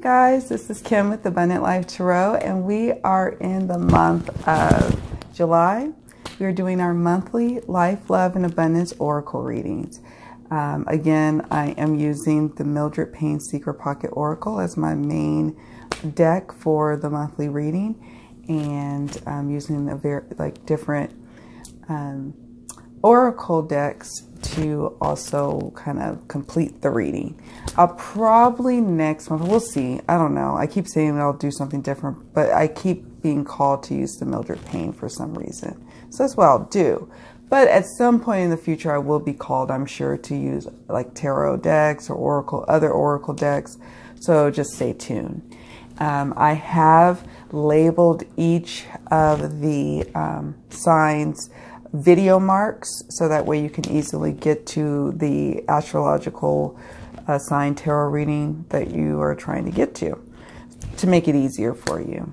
guys, this is Kim with Abundant Life Tarot, and we are in the month of July. We are doing our monthly Life, Love, and Abundance Oracle readings. Again, I am using the Mildred Payne Secret Pocket Oracle as my main deck for the monthly reading, and I'm using a very different oracle decks to also kind of complete the reading. I'll probably next month, we'll see, I don't know, I keep saying I'll do something different, but I keep being called to use the Mildred Payne for some reason, so that's what I'll do. But at some point in the future I will be called, I'm sure, to use like tarot decks or other oracle decks, so just stay tuned. I have labeled each of the signs video marks, so that way you can easily get to the astrological sign tarot reading that you are trying to get to make it easier for you.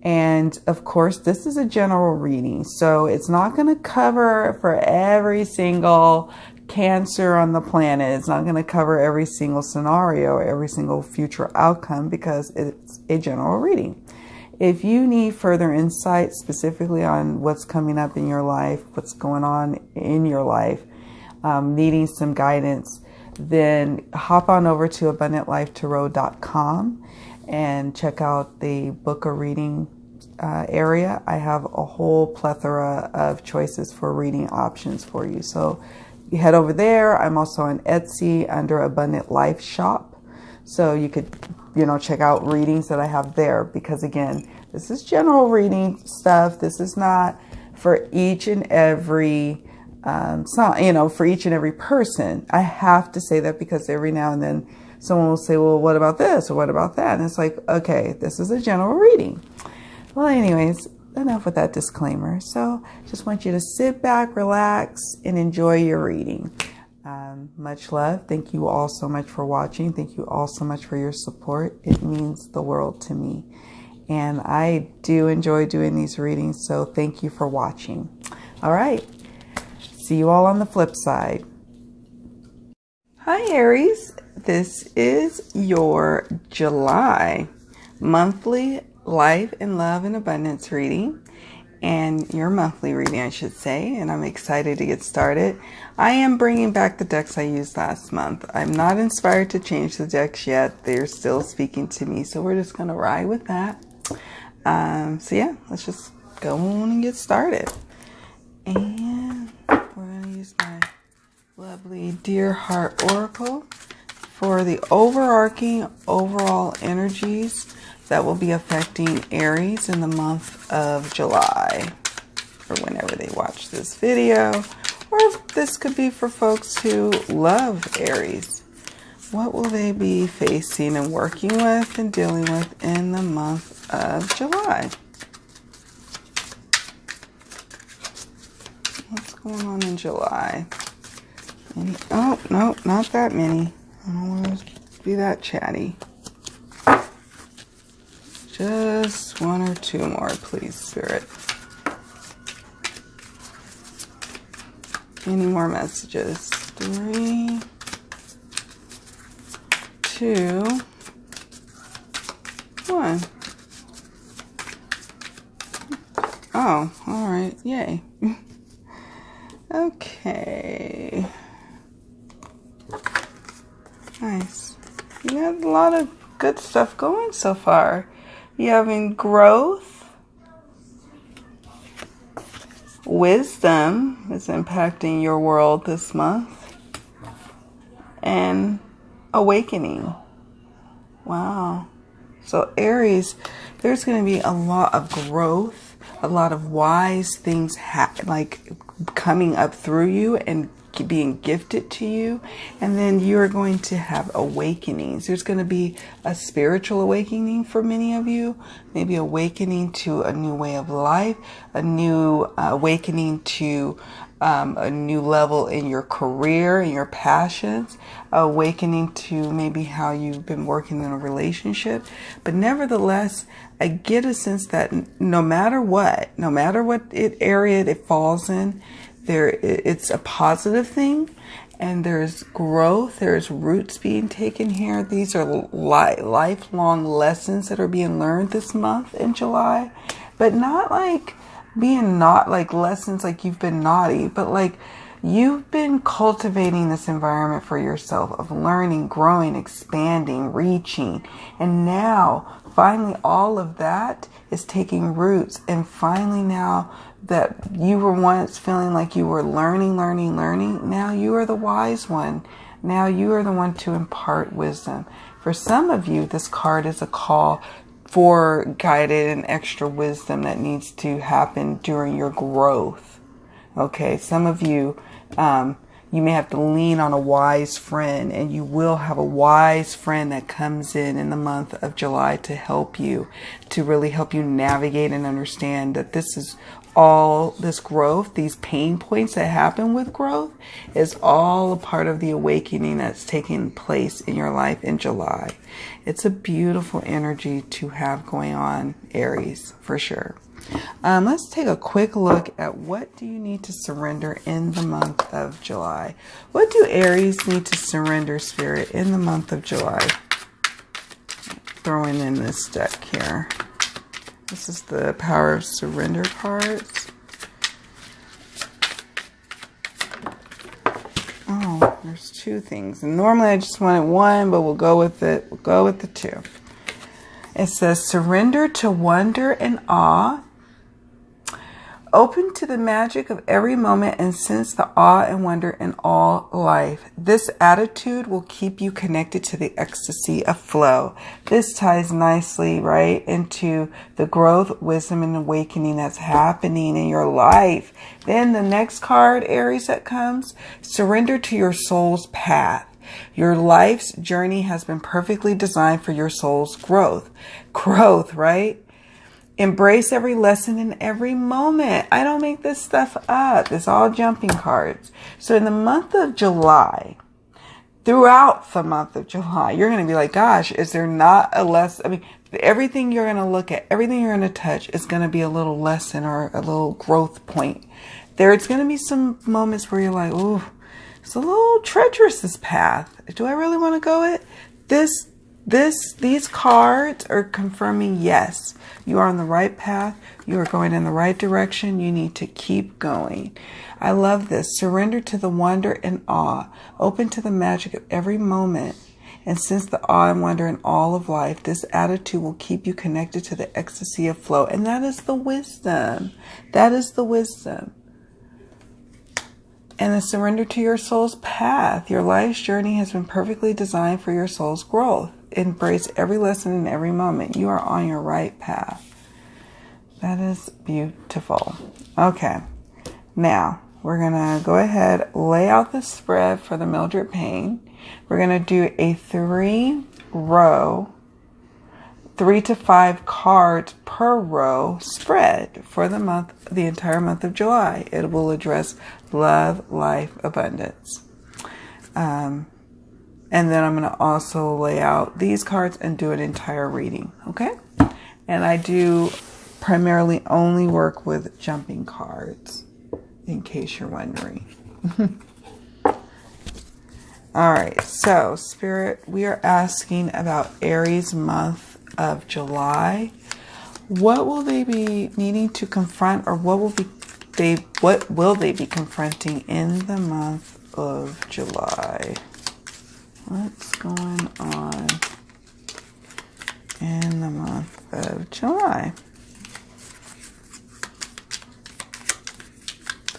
And of course, this is a general reading, so it's not going to cover for every single Cancer on the planet. It's not going to cover every single scenario, every single future outcome, because it's a general reading. If you need further insight specifically on what's coming up in your life, what's going on in your life, needing some guidance, then hop on over to abundantlifetarot.com and check out the book a reading area. I have a whole plethora of choices for reading options for you. So you head over there. I'm also on Etsy under Abundant Life Shop. So you could, check out readings that I have there, because again, this is general reading stuff. This is not for each and every for each and every person. I have to say that because every now and then someone will say, well, what about this or what about that? And it's like, okay, this is a general reading. Well, anyways, enough with that disclaimer. So just want you to sit back, relax, and enjoy your reading. Much love. Thank you all so much for watching. Thank you all so much for your support. It means the world to me. And I do enjoy doing these readings, so thank you for watching. All right. See you all on the flip side. Hi, Aries. This is your July monthly Life and Love and Abundance reading, and your monthly reading, I should say, and I'm excited to get started. I am bringing back the decks I used last month. I'm not inspired to change the decks yet. They're still speaking to me, so we're just going to ride with that. So yeah, let's just go on and get started. And we're going to use my lovely Dear Heart Oracle for the overarching overall energies that will be affecting Aries in the month of July, or whenever they watch this video, or this could be for folks who love Aries. What will they be facing and working with and dealing with in the month of July? What's going on in July? Oh, no, not that many. I don't want to be that chatty. Just one or two more, please, Spirit. Any more messages? 3, 2, 1. Oh, all right. Yay. Okay. Nice. You got a lot of good stuff going so far. You're having growth. Wisdom is impacting your world this month. And awakening. Wow. So Aries, there's going to be a lot of growth, a lot of wise things coming up through you and being gifted to you, and then you're going to have awakenings. There's going to be a spiritual awakening for many of you, maybe awakening to a new way of life, a new awakening to a new level in your career and your passions, awakening to maybe how you've been working in a relationship. But nevertheless, I get a sense that no matter what area it falls in, it's a positive thing, and there's growth, there's roots being taken here. These are lifelong lessons that are being learned this month in July, but not like being not like lessons like you've been naughty, but like you've been cultivating this environment for yourself of learning, growing, expanding, reaching, and now finally all of that is taking roots. And finally, now that you were once feeling like you were learning, now you are the wise one. Now you are the one to impart wisdom. For some of you, this card is a call for guided and extra wisdom that needs to happen during your growth. Okay, some of you, you may have to lean on a wise friend, and you will have a wise friend that comes in the month of July to help you, to really help you navigate and understand that this is all this growth, these pain points that happen with growth is all a part of the awakening that's taking place in your life in July. It's a beautiful energy to have going on, Aries, for sure. Let's take a quick look at what do you need to surrender in the month of July. What do Aries need to surrender, Spirit, in the month of July? Throwing in this deck here. This is the Power of Surrender cards. Oh, there's two things. And normally I just wanted one, but we'll go with it. We'll go with the two. It says, surrender to wonder and awe. Open to the magic of every moment and sense the awe and wonder in all life. This attitude will keep you connected to the ecstasy of flow. This ties nicely, right, into the growth, wisdom, and awakening that's happening in your life. Then the next card, Aries, that comes, surrender to your soul's path. Your life's journey has been perfectly designed for your soul's growth. Growth, right? Embrace every lesson in every moment. I don't make this stuff up. It's all jumping cards. So in the month of July, throughout the month of July, you're going to be like, gosh, is there not a lesson? I mean, everything you're going to look at, everything you're going to touch is going to be a little lesson or a little growth point. There's going to be some moments where you're like, ooh, it's a little treacherous, this path. Do I really want to go it? These cards are confirming, yes, you are on the right path. You are going in the right direction. You need to keep going. I love this. Surrender to the wonder and awe. Open to the magic of every moment. And sense the awe and wonder in all of life. This attitude will keep you connected to the ecstasy of flow. And that is the wisdom. That is the wisdom. And then surrender to your soul's path. Your life's journey has been perfectly designed for your soul's growth. Embrace every lesson in every moment. You are on your right path. That is beautiful. Okay. Now, we're going to go ahead, lay out the spread for the Mildred Payne. We're going to do a 3-row, 3 to 5 cards per row spread for the month, the entire month of July. It will address love, life, abundance. And then I'm going to also lay out these cards and do an entire reading. Okay. And I do primarily only work with jumping cards, in case you're wondering. All right. So, Spirit, we are asking about Aries month of July. What will they be needing to confront, or what will they be confronting in the month of July? What's going on in the month of July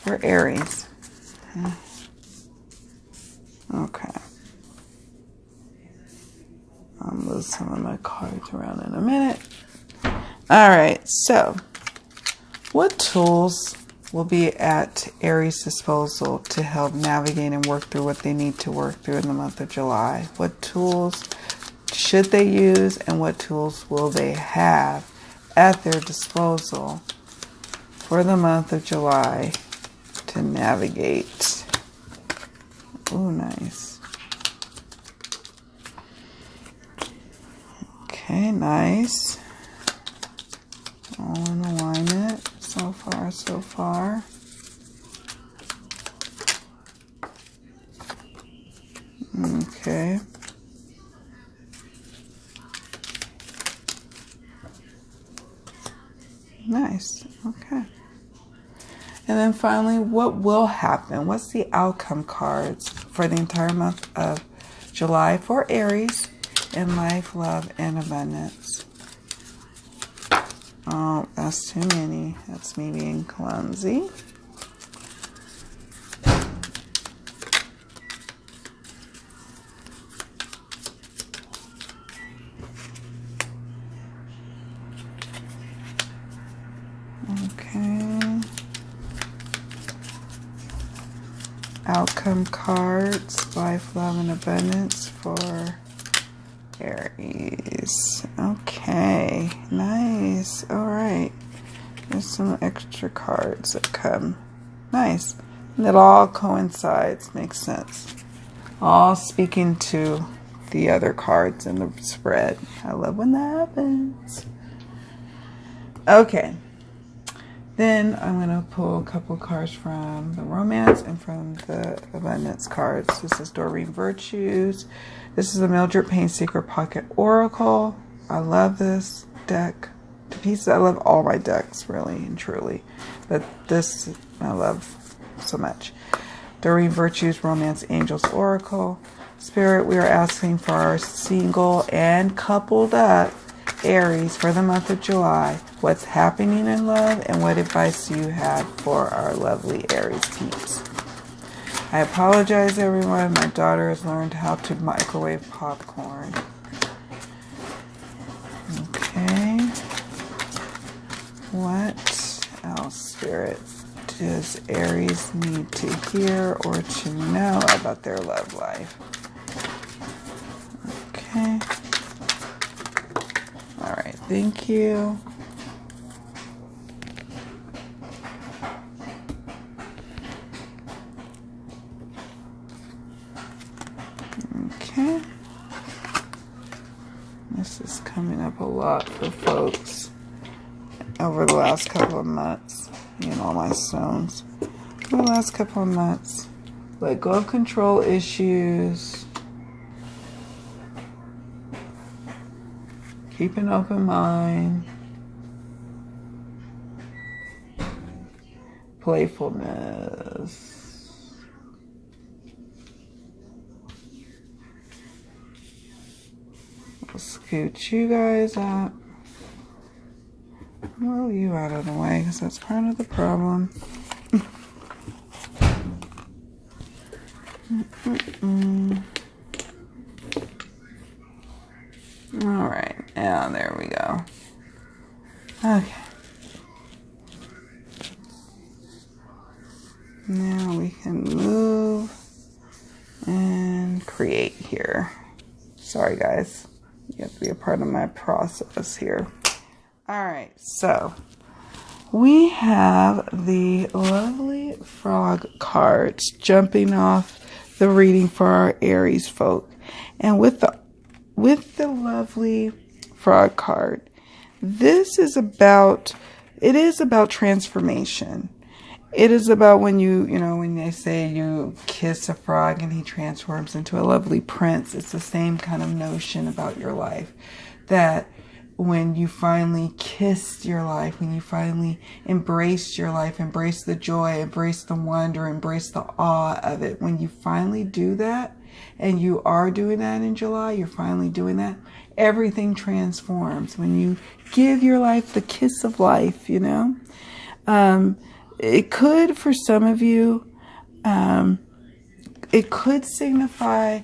for Aries? Okay. I'll move some of my cards around in a minute. All right. So, what tools will be at Aries' disposal to help navigate and work through what they need to work through in the month of July? What tools should they use, and what tools will they have at their disposal for the month of July to navigate? Oh, nice. Okay, nice. All in alignment. So far, so far. Okay. Nice. Okay. And then finally, what will happen? What's the outcome cards for the entire month of July for Aries in life, love, and abundance? Oh, that's too many. That's me being clumsy. Okay. Outcome cards, life, love, and abundance for Aries. Okay, nice. All right. There's some extra cards that come. Nice. And it all coincides. Makes sense. All speaking to the other cards in the spread. I love when that happens. Okay. Then I'm going to pull a couple cards from the romance and from the abundance cards. This is Doreen Virtues. This is the Mildred Payne Secret Pocket Oracle. I love this deck to pieces. I love all my decks, really and truly. But this I love so much. Doreen Virtues Romance Angels Oracle. Spirit, we are asking for our single and coupled up Aries for the month of July. What's happening in love and what advice do you have for our lovely Aries peeps? I apologize, everyone. My daughter has learned how to microwave popcorn. Okay. What else, Spirit, does Aries need to hear or to know about their love life? Okay. All right. Thank you. Okay. This is coming up a lot for folks over the last couple of months. And all my stones. For the last couple of months. Let go of control issues. Keep an open mind. Playfulness. We'll scoot you guys up. Move you out of the way because that's part of the problem. All right, now there we go. Okay. Now we can move and create here. Sorry, guys. You have to be a part of my process here. All right, so we have the lovely frog cards jumping off the reading for our Aries folk. And with the lovely frog card, this is about, it is about transformation. It is about when when they say you kiss a frog and he transforms into a lovely prince. It's the same kind of notion about your life. That when you finally kissed your life, when you finally embraced your life, embrace the joy, embrace the wonder, embrace the awe of it. When you finally do that, and you are doing that in July, you're finally doing that, everything transforms. When you give your life the kiss of life, it could, for some of you, it could signify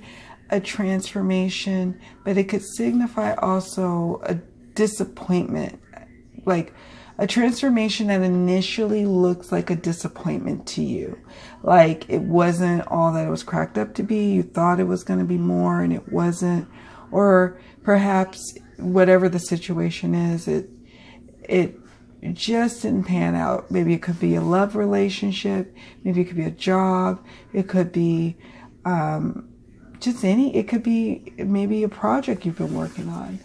a transformation, but it could signify also a disappointment, like a transformation that initially looks like a disappointment to you. Like it wasn't all that it was cracked up to be. You thought it was going to be more and it wasn't. Or perhaps whatever the situation is, it just didn't pan out. Maybe it could be a love relationship. Maybe it could be a job. It could be it could be maybe a project you've been working on.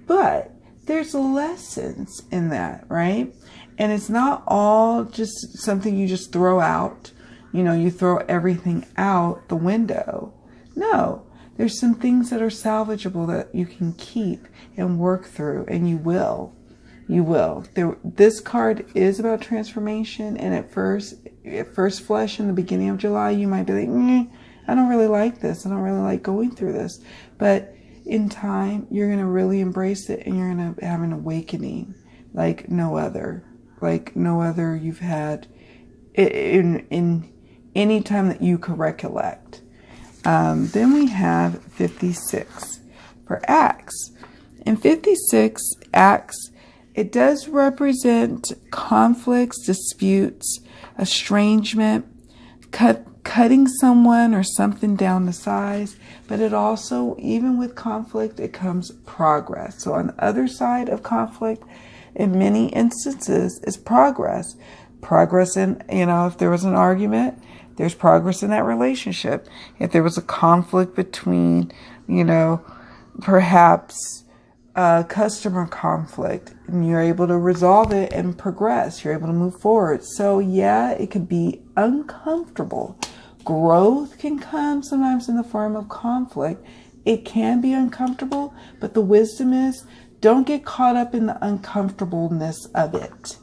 But there's lessons in that, right? And it's not all just something you just throw out. You throw everything out the window. No, there's some things that are salvageable that you can keep and work through, and you will. You will. This card is about transformation, and at first flush in the beginning of July, you might be like, I don't really like this. I don't really like going through this. But in time, you're going to really embrace it, and you're going to have an awakening like no other you've had in any time that you could recollect. Then we have 56 for Axe. In 56, Axe, it does represent conflicts, disputes, estrangement, cutting someone or something down to size. But it also, even with conflict, it comes progress. So on the other side of conflict, in many instances, is progress. Progress in, if there was an argument, there's progress in that relationship. If there was a conflict between, perhaps a customer conflict, and you're able to resolve it and progress, you're able to move forward. So yeah, it could be uncomfortable. Growth can come sometimes in the form of conflict. It can be uncomfortable, but the wisdom is, don't get caught up in the uncomfortableness of it.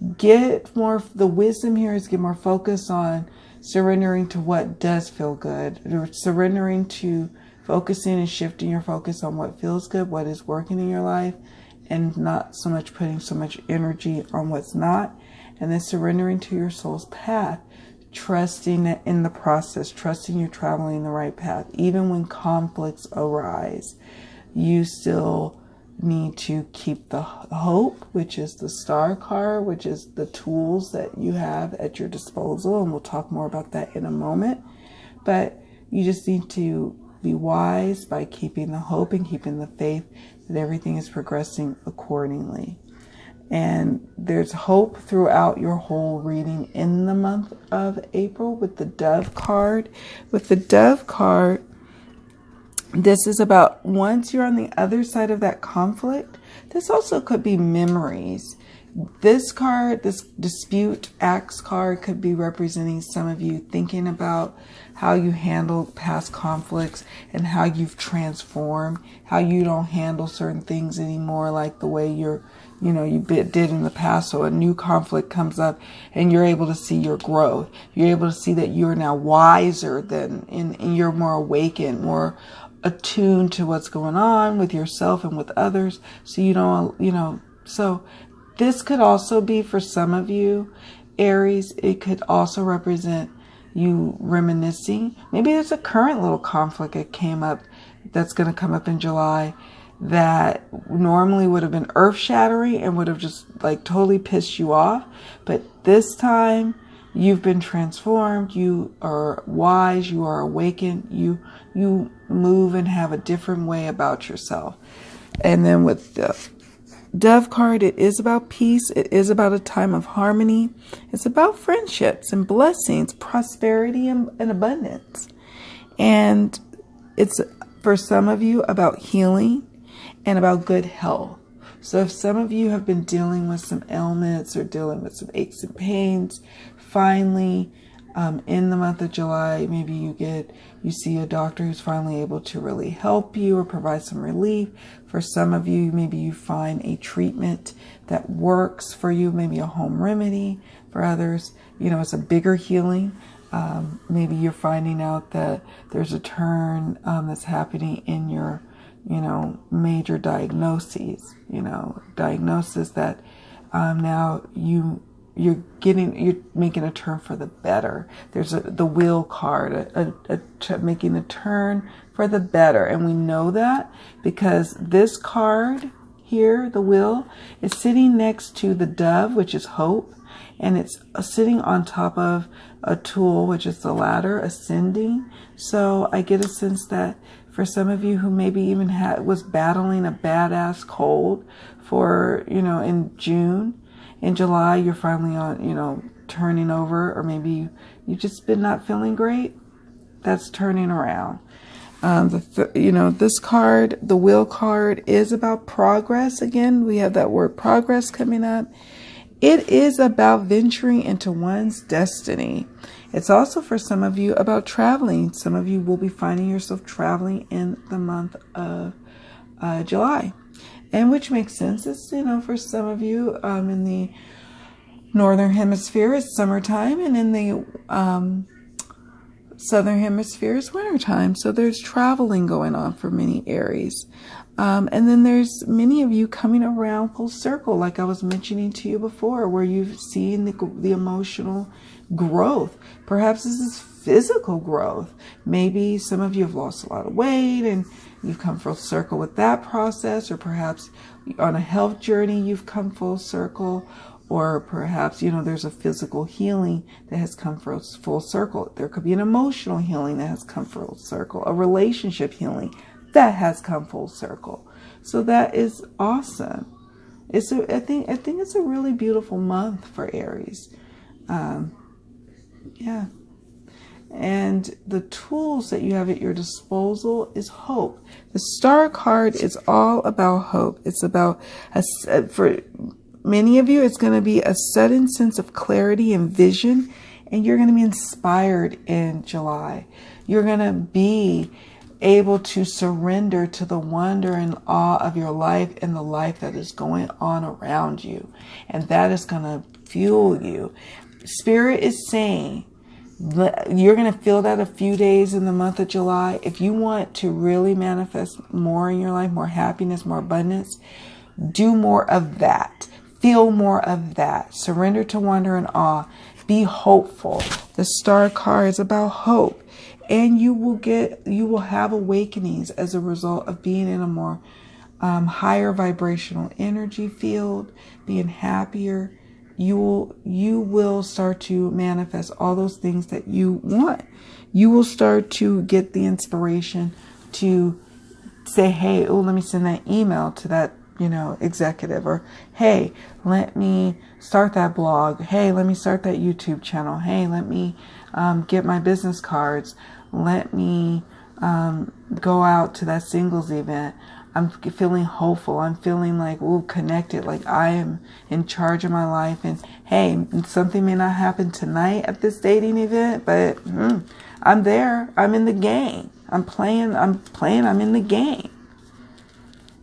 The wisdom here is get more focus on surrendering to what does feel good, surrendering to focusing and shifting your focus on what feels good, what is working in your life, and not so much putting so much energy on what's not. And then surrendering to your soul's path, trusting in the process, trusting you're traveling the right path. Even when conflicts arise, you still need to keep the hope, which is the star card, which is the tools that you have at your disposal. And we'll talk more about that in a moment. But you just need to be wise by keeping the hope and keeping the faith that everything is progressing accordingly. And there's hope throughout your whole reading in the month of April with the Dove card. With the Dove card, this is about once you're on the other side of that conflict. This also could be memories. This card, this dispute axe card, could be representing some of you thinking about how you handled past conflicts and how you've transformed, how you don't handle certain things anymore like the way you did in the past. So a new conflict comes up and you're able to see your growth. You're able to see that you're now wiser and you're more awakened, more attuned to what's going on with yourself and with others. So so this could also be for some of you, Aries, it could also represent you reminiscing. Maybe there's a current little conflict that came up that's going to come up in July that normally would have been earth-shattering and would have just like totally pissed you off. But this time you've been transformed. You are wise. You are awakened. You move and have a different way about yourself. And then with the Dove card, it is about peace. It is about a time of harmony. It's about friendships and blessings, prosperity and abundance. And it's, for some of you, about healing and about good health. So if some of you have been dealing with some ailments or dealing with some aches and pains, finally, in the month of July, maybe you see a doctor who's finally able to really help you or provide some relief. For some of you, maybe you find a treatment that works for you, maybe a home remedy. For others, it's a bigger healing. Maybe you're finding out that there's a turn that's happening in your, major diagnoses, diagnosis that now you're making a turn for the better. There's the wheel card, making a turn for the better. And we know that because this card here, the wheel, is sitting next to the dove, which is hope. And it's sitting on top of a tool, which is the ladder, ascending. So I get a sense that for some of you who maybe even was battling a badass cold for, in June, in July, you're finally on, turning over, or maybe you've just been not feeling great. That's turning around. This card, the wheel card, is about progress. Again, we have that word progress coming up. It is about venturing into one's destiny. It's also for some of you about traveling. Some of you will be finding yourself traveling in the month of July. And which makes sense. It's, you know, for some of you in the northern hemisphere, it's summertime, and in the southern hemisphere is wintertime. So there's traveling going on for many Aries. And then there's many of you coming around full circle, like I was mentioning to you before, where you've seen the emotional growth. Perhaps this is physical growth. Maybe some of you have lost a lot of weight and you've come full circle with that process, or perhaps on a health journey you've come full circle, or perhaps, you know, there's a physical healing that has come full circle. There could be an emotional healing that has come full circle, a relationship healing that has come full circle. So that is awesome. I think it's a really beautiful month for Aries. Yeah. And the tools that you have at your disposal is hope. The Star card is all about hope. It's about, for many of you, it's going to be a sudden sense of clarity and vision, and you're going to be inspired in July. You're going to be able to surrender to the wonder and awe of your life and the life that is going on around you. And that is going to fuel you. Spirit is saying, you're going to feel that a few days in the month of July. If you want to really manifest more in your life, more happiness, more abundance, do more of that. Feel more of that. Surrender to wonder and awe. Be hopeful. The Star card is about hope. And you will have awakenings as a result of being in a more higher vibrational energy field, being happier. You will start to manifest all those things that you want. You will start to get the inspiration to say, hey, oh, let me send that email to that, you know, executive, or hey, let me start that blog. Hey, let me start that YouTube channel. Hey, let me get my business cards. Let me go out to that singles event. I'm feeling hopeful. I'm feeling like, ooh, connected, like I am in charge of my life. And hey, something may not happen tonight at this dating event, but I'm there. I'm in the game. I'm playing. I'm in the game.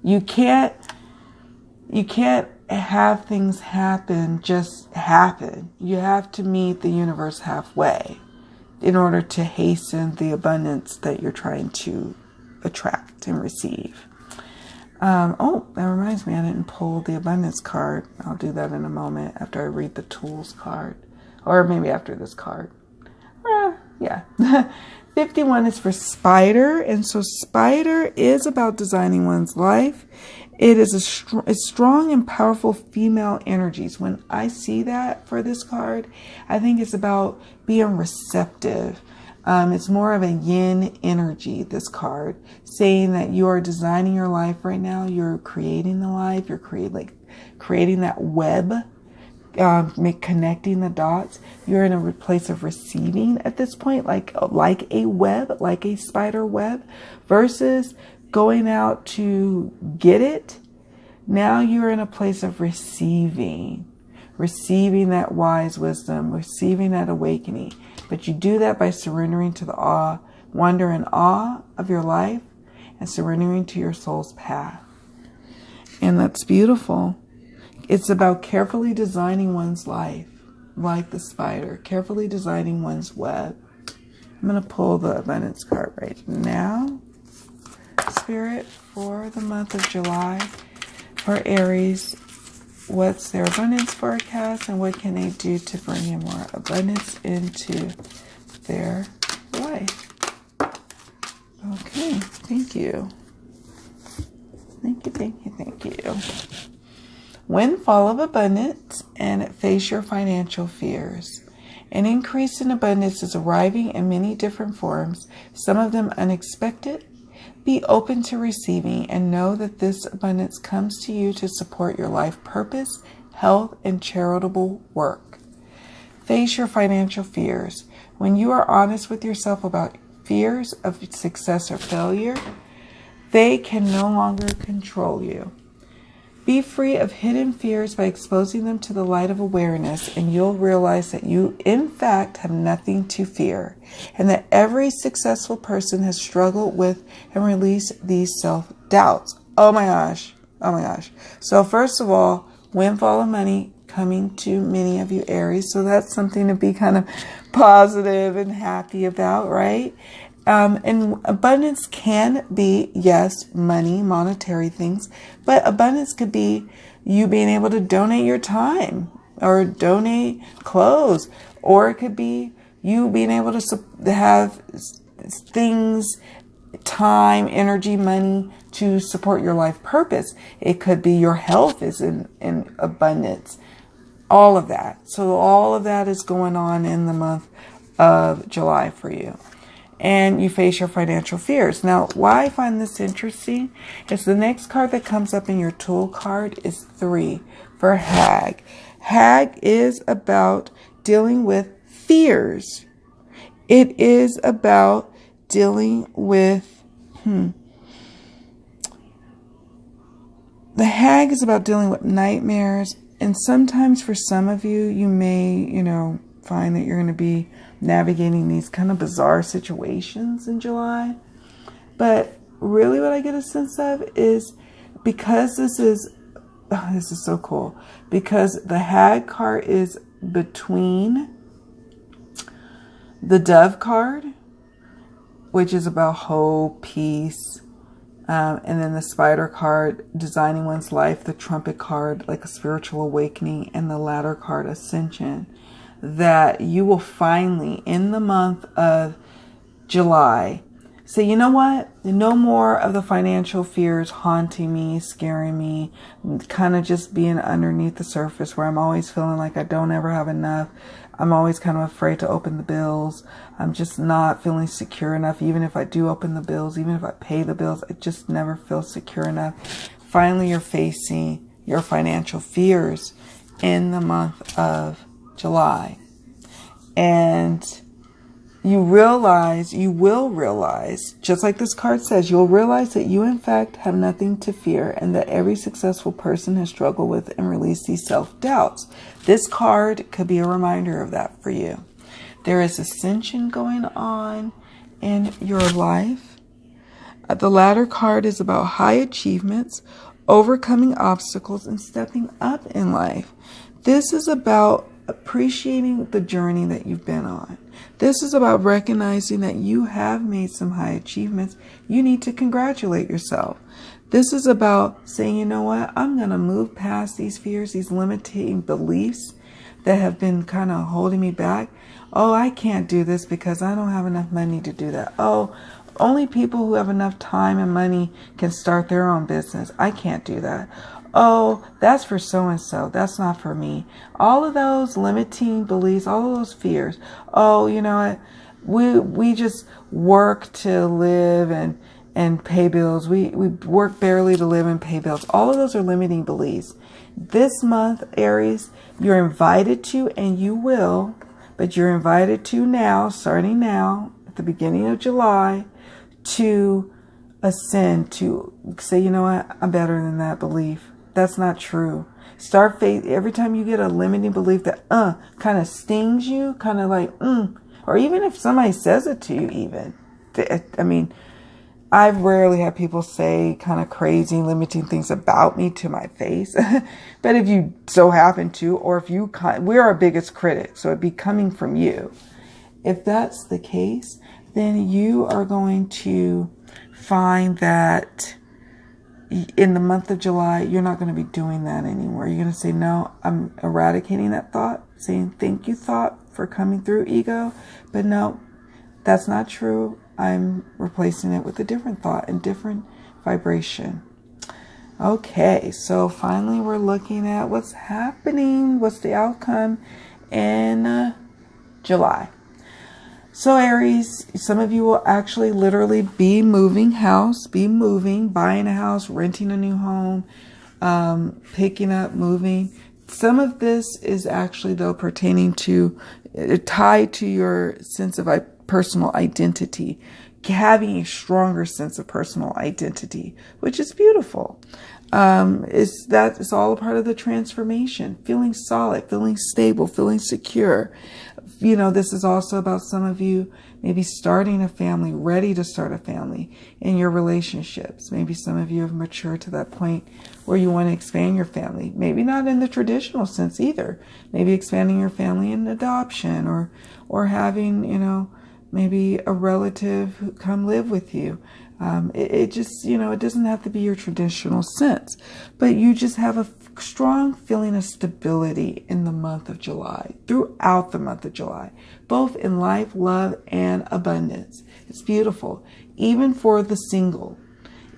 You can't have things just happen. You have to meet the universe halfway in order to hasten the abundance that you're trying to attract and receive. Oh, that reminds me, I didn't pull the abundance card. I'll do that in a moment after I read the tools card, or maybe after this card. Yeah. 51 is for Spider, and so Spider is about designing one's life. It is it's strong and powerful female energies. When I see that for this card, I think it's about being receptive. It's more of a yin energy, this card, saying that you are designing your life right now. You're creating the life. You're creating that web, connecting the dots. You're in a place of receiving at this point, like a web, like a spider web, versus going out to get it. Now you're in a place of receiving that wise wisdom, receiving that awakening. But you do that by surrendering to the wonder and awe of your life, and surrendering to your soul's path. And that's beautiful. It's about carefully designing one's life, like the spider, carefully designing one's web. I'm going to pull the abundance card right now. Spirit, for the month of July, for Aries, what's their abundance forecast, and what can they do to bring in more abundance into their life? Okay, thank you. Thank you. Windfall of abundance, and face your financial fears. An increase in abundance is arriving in many different forms, some of them unexpected. Be open to receiving, and know that this abundance comes to you to support your life purpose, health, and charitable work. Face your financial fears. When you are honest with yourself about fears of success or failure, they can no longer control you. Be free of hidden fears by exposing them to the light of awareness, and you'll realize that you, in fact, have nothing to fear, and that every successful person has struggled with and released these self-doubts. Oh my gosh. Oh my gosh. So first of all, windfall of money coming to many of you Aries. So that's something to be kind of positive and happy about, right? And abundance can be, yes, money, monetary things, but abundance could be you being able to donate your time or donate clothes, or it could be you being able to have things, time, energy, money to support your life purpose. It could be your health is in abundance. All of that. So all of that is going on in the month of July for you. And you face your financial fears. Now, why I find this interesting is the next card that comes up in your tool card is 3 for Hag. Hag is about dealing with fears. It is about dealing with, the Hag is about dealing with nightmares. And sometimes for some of you, you may, find that you're going to be navigating these kind of bizarre situations in July. But really what I get a sense of is because this is so cool, because the Hag card is between the Dove card, which is about hope, peace, and then the Spider card, designing one's life, the Trumpet card, like a spiritual awakening, and the Ladder card, ascension, that you will finally, in the month of July, say, you know what? No more of the financial fears haunting me, scaring me, kind of just being underneath the surface where I'm always feeling like I don't ever have enough. I'm always kind of afraid to open the bills. I'm just not feeling secure enough. Even if I do open the bills, even if I pay the bills, I just never feel secure enough. Finally, you're facing your financial fears in the month of July. And you will realize, just like this card says, you'll realize that you in fact have nothing to fear, and that every successful person has struggled with and released these self-doubts. This card could be a reminder of that for you. There is ascension going on in your life. The Ladder card is about high achievements, overcoming obstacles, and stepping up in life. This is about appreciating the journey that you've been on. This is about recognizing that you have made some high achievements. You need to congratulate yourself. This is about saying, you know what, I'm going to move past these fears, these limiting beliefs that have been kind of holding me back. Oh, I can't do this because I don't have enough money to do that. Oh, only people who have enough time and money can start their own business. I can't do that. Oh, that's for so-and-so. That's not for me. All of those limiting beliefs, all of those fears. Oh, you know what? We just work to live and pay bills. We work barely to live and pay bills. All of those are limiting beliefs. This month, Aries, you're invited to, and you will, but you're invited to now, starting now, at the beginning of July, to ascend, to say, you know what? I'm better than that belief. That's not true. Start faith. Every time you get a limiting belief that kind of stings you, kind of like or even if somebody says it to you, even. I mean, I've rarely had people say kind of crazy, limiting things about me to my face. But if you so happen to, or if you, we're our biggest critic, so it'd be coming from you. If that's the case, then you are going to find that in the month of July, you're not going to be doing that anymore. You're going to say, no, I'm eradicating that thought, saying, thank you, thought, for coming through, ego. But no, that's not true. I'm replacing it with a different thought and different vibration. Okay, so finally we're looking at what's happening. What's the outcome in July? So Aries, some of you will actually literally be moving house, buying a house, renting a new home, picking up, moving. Some of this is actually, though, pertaining to, tied to your sense of personal identity, having a stronger sense of personal identity, which is beautiful. It's all a part of the transformation, feeling solid, feeling stable, feeling secure. This is also about some of you maybe starting a family, ready to start a family in your relationships. Maybe some of you have matured to that point where you want to expand your family. Maybe not in the traditional sense either. Maybe expanding your family in adoption or having, maybe a relative who come live with you. It just, it doesn't have to be your traditional sense, but you just have a strong feeling of stability in the month of July, throughout the month of July, both in life, love, and abundance. It's beautiful. Even for the single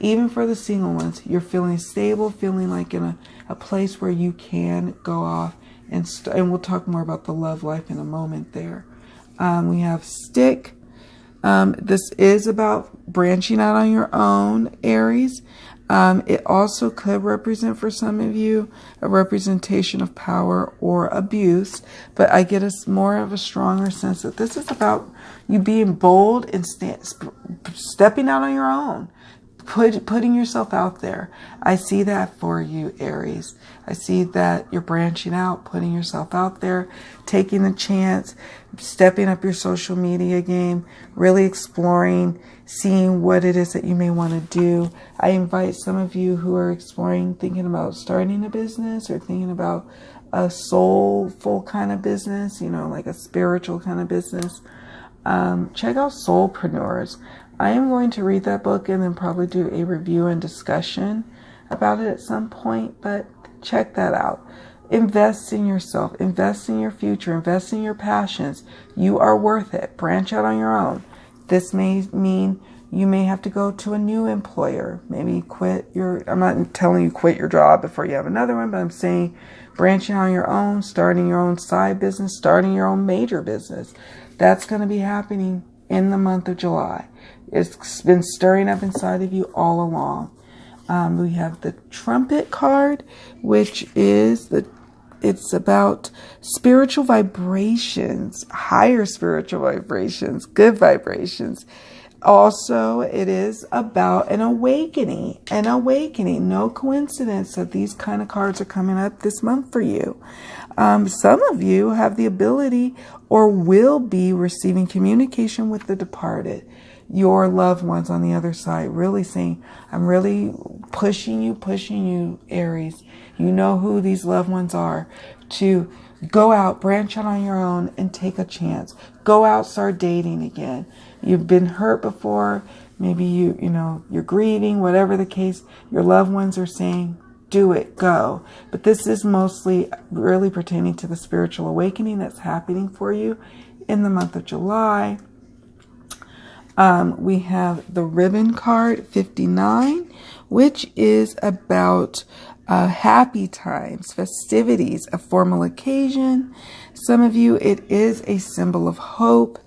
ones, you're feeling stable, feeling like in a place where you can go off and we'll talk more about the love life in a moment there. We have stick. This is about branching out on your own, Aries. It also could represent for some of you a representation of power or abuse, but I get more of a stronger sense that this is about you being bold and stepping out on your own, putting yourself out there. I see that for you, Aries. I see that you're branching out, putting yourself out there, taking the chance, stepping up your social media game, really exploring, seeing what it is that you may want to do. I invite some of you who are exploring, thinking about starting a business or thinking about a soulful kind of business, like a spiritual kind of business. Check out Soulpreneurs. I am going to read that book and then probably do a review and discussion about it at some point, but check that out. Invest in yourself, invest in your future, invest in your passions. You are worth it. Branch out on your own. This may mean you may have to go to a new employer, maybe I'm not telling you quit your job before you have another one, but I'm saying branching on your own, starting your own side business, starting your own major business. That's going to be happening in the month of July. It's been stirring up inside of you all along. We have the Trumpet card, which is it's about spiritual vibrations, higher spiritual vibrations, good vibrations. Also, it is about an awakening. No coincidence that these kind of cards are coming up this month for you. Some of you have the ability or will be receiving communication with the departed, your loved ones on the other side, really saying, I'm really pushing you, Aries. You know who these loved ones are, to go out, branch out on your own and take a chance. Go out, start dating again. You've been hurt before. Maybe you're grieving, whatever the case. Your loved ones are saying, do it, go. But this is mostly really pertaining to the spiritual awakening that's happening for you in the month of July. We have the ribbon card 59, which is about happy times, festivities, a formal occasion. Some of you, it is a symbol of hope.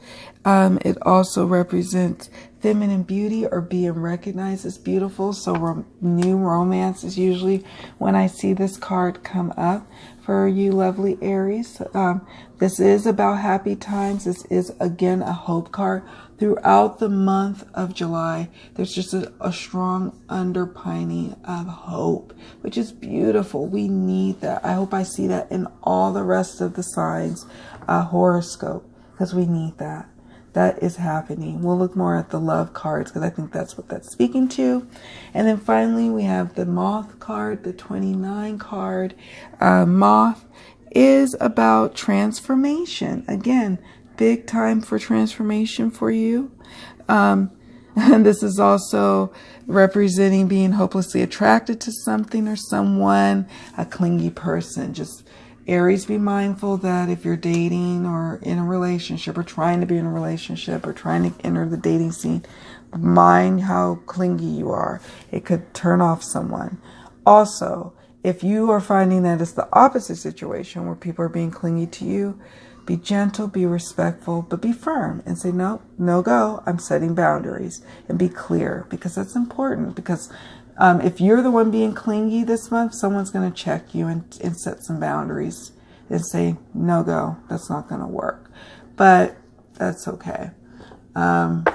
It also represents feminine beauty or being recognized as beautiful. So new romance is usually when I see this card come up for you lovely Aries. This is about happy times. This is again a hope card. Throughout the month of July, there's just a strong underpinning of hope, which is beautiful. We need that. I hope I see that in all the rest of the signs horoscope, because we need that. That is happening. We'll look more at the love cards because I think that's what that's speaking to. And then finally, we have the moth card, the 29 card. Moth is about transformation. Again, big time for transformation for you. And this is also representing being hopelessly attracted to something or someone, a clingy person. Just Aries, be mindful that if you're dating or in a relationship or trying to be in a relationship or trying to enter the dating scene, mind how clingy you are. It could turn off someone. Also, if you are finding that it's the opposite situation where people are being clingy to you, be gentle, be respectful, but be firm and say, no, no go. I'm setting boundaries, and be clear, because that's important. Because if you're the one being clingy this month, someone's going to check you and set some boundaries and say, no go, that's not going to work. But that's okay. And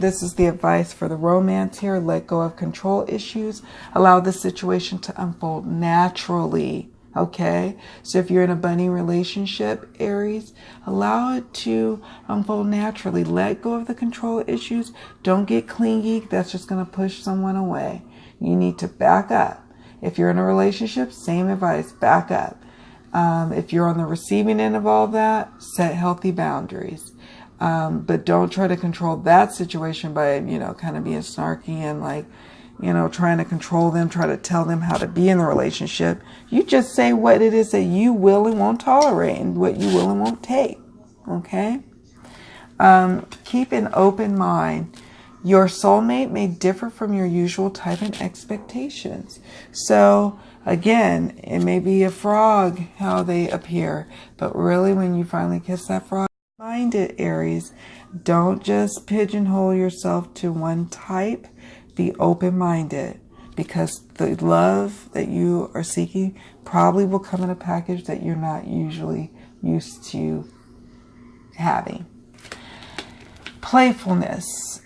this is the advice for the romance here. Let go of control issues. Allow the situation to unfold naturally. Okay. So if you're in a budding relationship, Aries, allow it to unfold naturally. Let go of the control issues. Don't get clingy. That's just going to push someone away. You need to back up. If you're in a relationship, same advice, back up. If you're on the receiving end of all that, set healthy boundaries. But don't try to control that situation by, kind of being snarky and like, trying to control them, try to tell them how to be in the relationship. You just say what it is that you will and won't tolerate and what you will and won't take. Okay? Keep an open mind. Your soulmate may differ from your usual type and expectations. So, again, it may be a frog, how they appear. But really, when you finally kiss that frog, mind it, Aries. Don't just pigeonhole yourself to one type. Be open-minded. Because the love that you are seeking probably will come in a package that you're not usually used to having. Playfulness.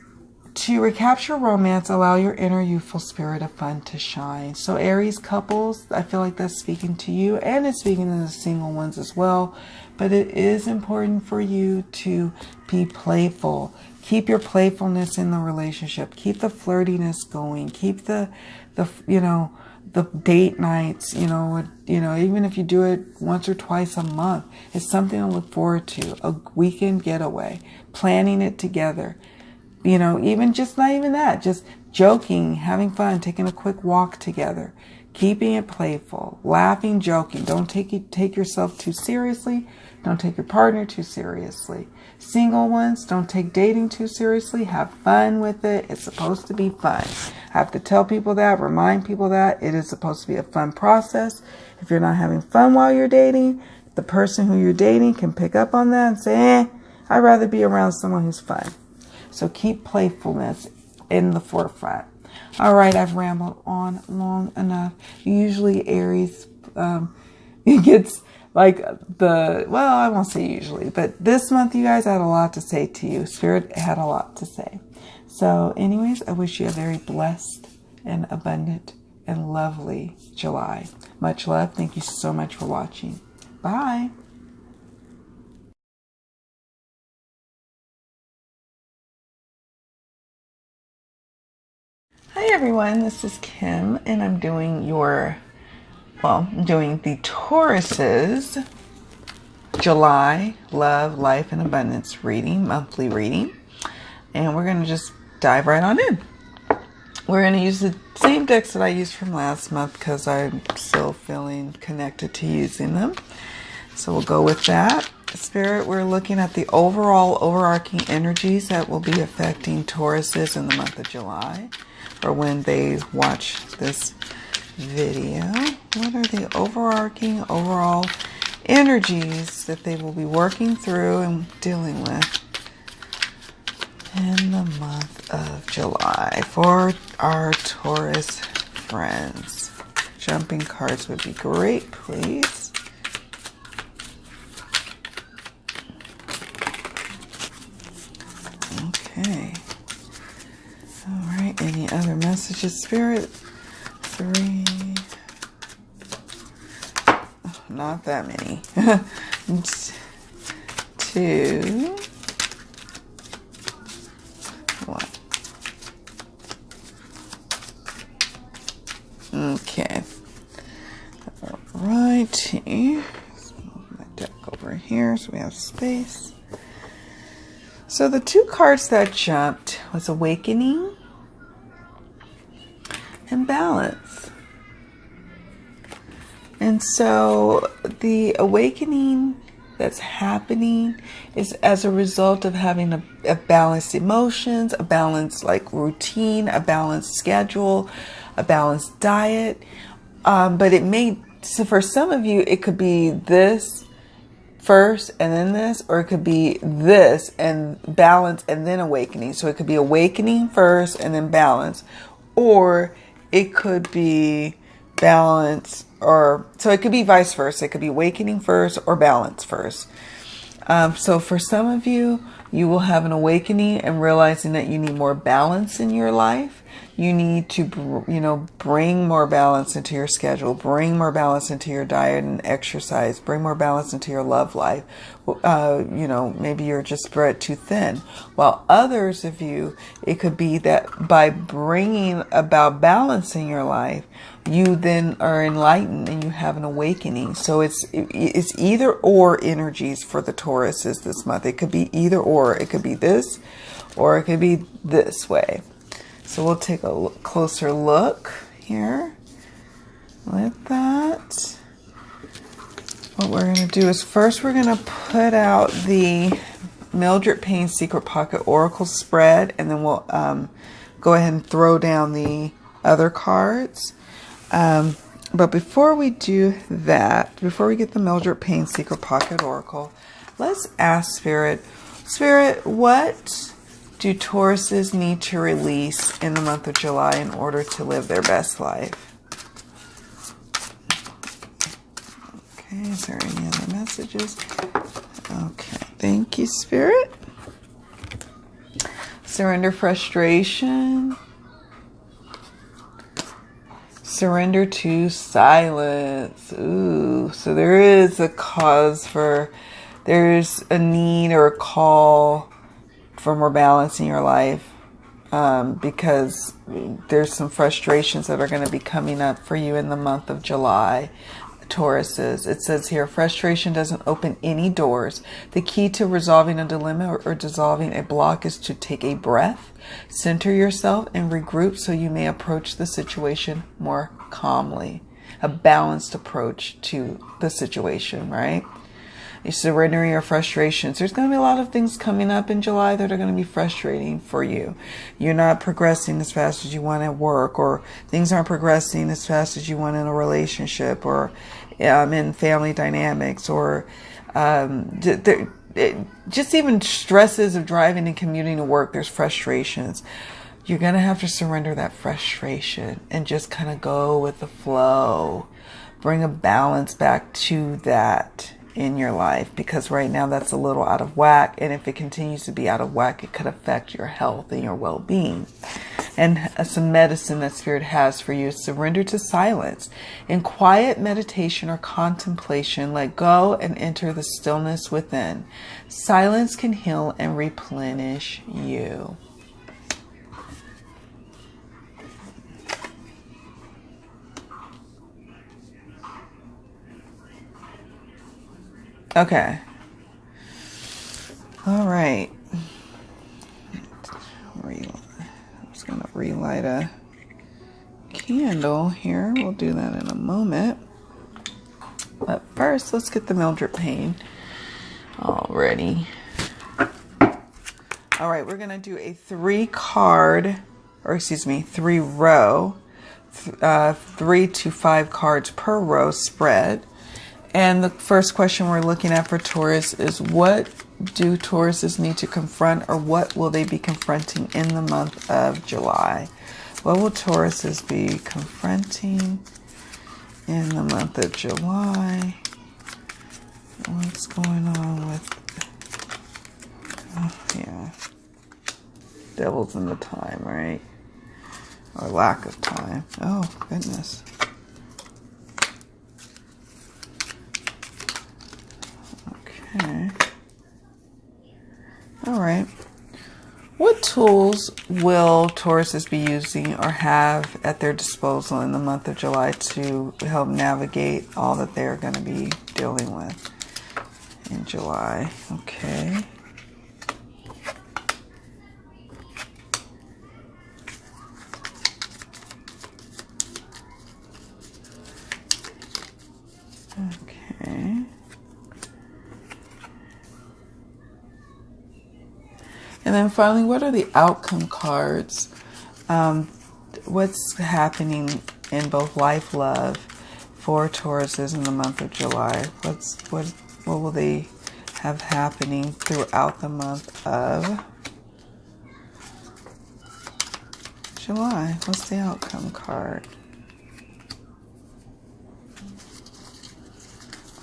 To recapture romance, allow your inner youthful spirit of fun to shine. So Aries couples, I feel like that's speaking to you, and it's speaking to the single ones as well. But it is important for you to be playful. Keep your playfulness in the relationship. Keep the flirtiness going. Keep the date nights, even if you do it once or twice a month, it's something to look forward to. A weekend getaway, planning it together. Even just not even that, just joking, having fun, taking a quick walk together, keeping it playful, laughing, joking. Don't take yourself too seriously. Don't take your partner too seriously. Single ones, don't take dating too seriously. Have fun with it. It's supposed to be fun. I have to tell people that, remind people that it is supposed to be a fun process. If you're not having fun while you're dating, the person who you're dating can pick up on that and say, I'd rather be around someone who's fun. So keep playfulness in the forefront. All right, I've rambled on long enough. Usually Aries, it gets like I won't say usually, but this month, you guys, I had a lot to say to you. Spirit had a lot to say. So anyways, I wish you a very blessed and abundant and lovely July. Much love. Thank you so much for watching. Bye. Hi everyone, this is Kim, and I'm doing the Taurus's July Love, Life, and Abundance reading, monthly reading. And we're going to just dive right on in. We're going to use the same decks that I used from last month because I'm still feeling connected to using them. So we'll go with that. Spirit, we're looking at the overarching energies that will be affecting Tauruses in the month of July, or when they watch this video. What are the overall energies that they will be working through and dealing with in the month of July for our Taurus friends? Jumping cards would be great, please. Okay. All right. Any other messages, Spirit? 3. Oh, not that many. 2. 1. Okay. All righty. Let's move my deck over here so we have space. So the 2 cards that jumped was Awakening and Balance. And so the awakening that's happening is as a result of having a balanced emotions, a balanced routine, a balanced schedule, a balanced diet. But so for some of you, it could be this first and then this, or it could be this and balance and then awakening. So it could be awakening first and then balance, or it could be balance, so it could be vice versa. It could be awakening first or balance first. So for some of you, You will have an awakening and realizing that you need more balance in your life. You need to, you know, bring more balance into your schedule, bring more balance into your diet and exercise, bring more balance into your love life. You know, maybe you're just spread too thin. While others of you, it could be that by bringing about balance in your life, you then are enlightened and you have an awakening. So it's either or energies for the Tauruses this month. It could be either or. It could be this, or it could be this way. So we'll take a closer look here with that. What we're going to do is first we're going to put out the Mildred Payne Secret Pocket Oracle spread, and then we'll go ahead and throw down the other cards. But before we do that, before we get the Mildred Payne Secret Pocket Oracle, let's ask Spirit, what do Tauruses need to release in the month of July in order to live their best life? Okay, is there any other messages? Okay, thank you, Spirit. Surrender frustration. Surrender to silence. Ooh, so there is a cause for, there's a need or a call for more balance in your life, because there's some frustrations that are going to be coming up for you in the month of July. Tauruses, it says here, frustration doesn't open any doors. The key to resolving a dilemma or dissolving a block is to take a breath, center yourself, and regroup so you may approach the situation more calmly. A balanced approach to the situation, right? You're surrendering your frustrations. There's going to be a lot of things coming up in July that are going to be frustrating for you. You're not progressing as fast as you want at work, or things aren't progressing as fast as you want in a relationship, or in family dynamics, or just even stresses of driving and commuting to work. There's frustrations. You're going to have to surrender that frustration and just kind of go with the flow. Bring a balance back to that in your life, because right now that's a little out of whack, and if it continues to be out of whack, it could affect your health and your well-being. And some medicine that Spirit has for you is surrender to silence. In quiet meditation or contemplation, let go and enter the stillness within. Silence can heal and replenish you. Okay. All right. I'm just going to relight a candle here. We'll do that in a moment. But first, let's get the Mildred Payne all ready. All right, we're going to do a 3-row, 3 to 5 cards per row spread. And the first question we're looking at for Taurus is, what do Tauruses need to confront, or what will they be confronting in the month of July? What will Tauruses be confronting in the month of July? What's going on with, devil's in the time, right? Or lack of time. Oh, goodness. Okay. All right. What tools will Tauruses be using or have at their disposal in the month of July to help navigate all that they're going to be dealing with in July? Okay. Okay. And then finally, what are the outcome cards? What's happening in both life, love for Tauruses in the month of July? What will they have happening throughout the month of July? What's the outcome card?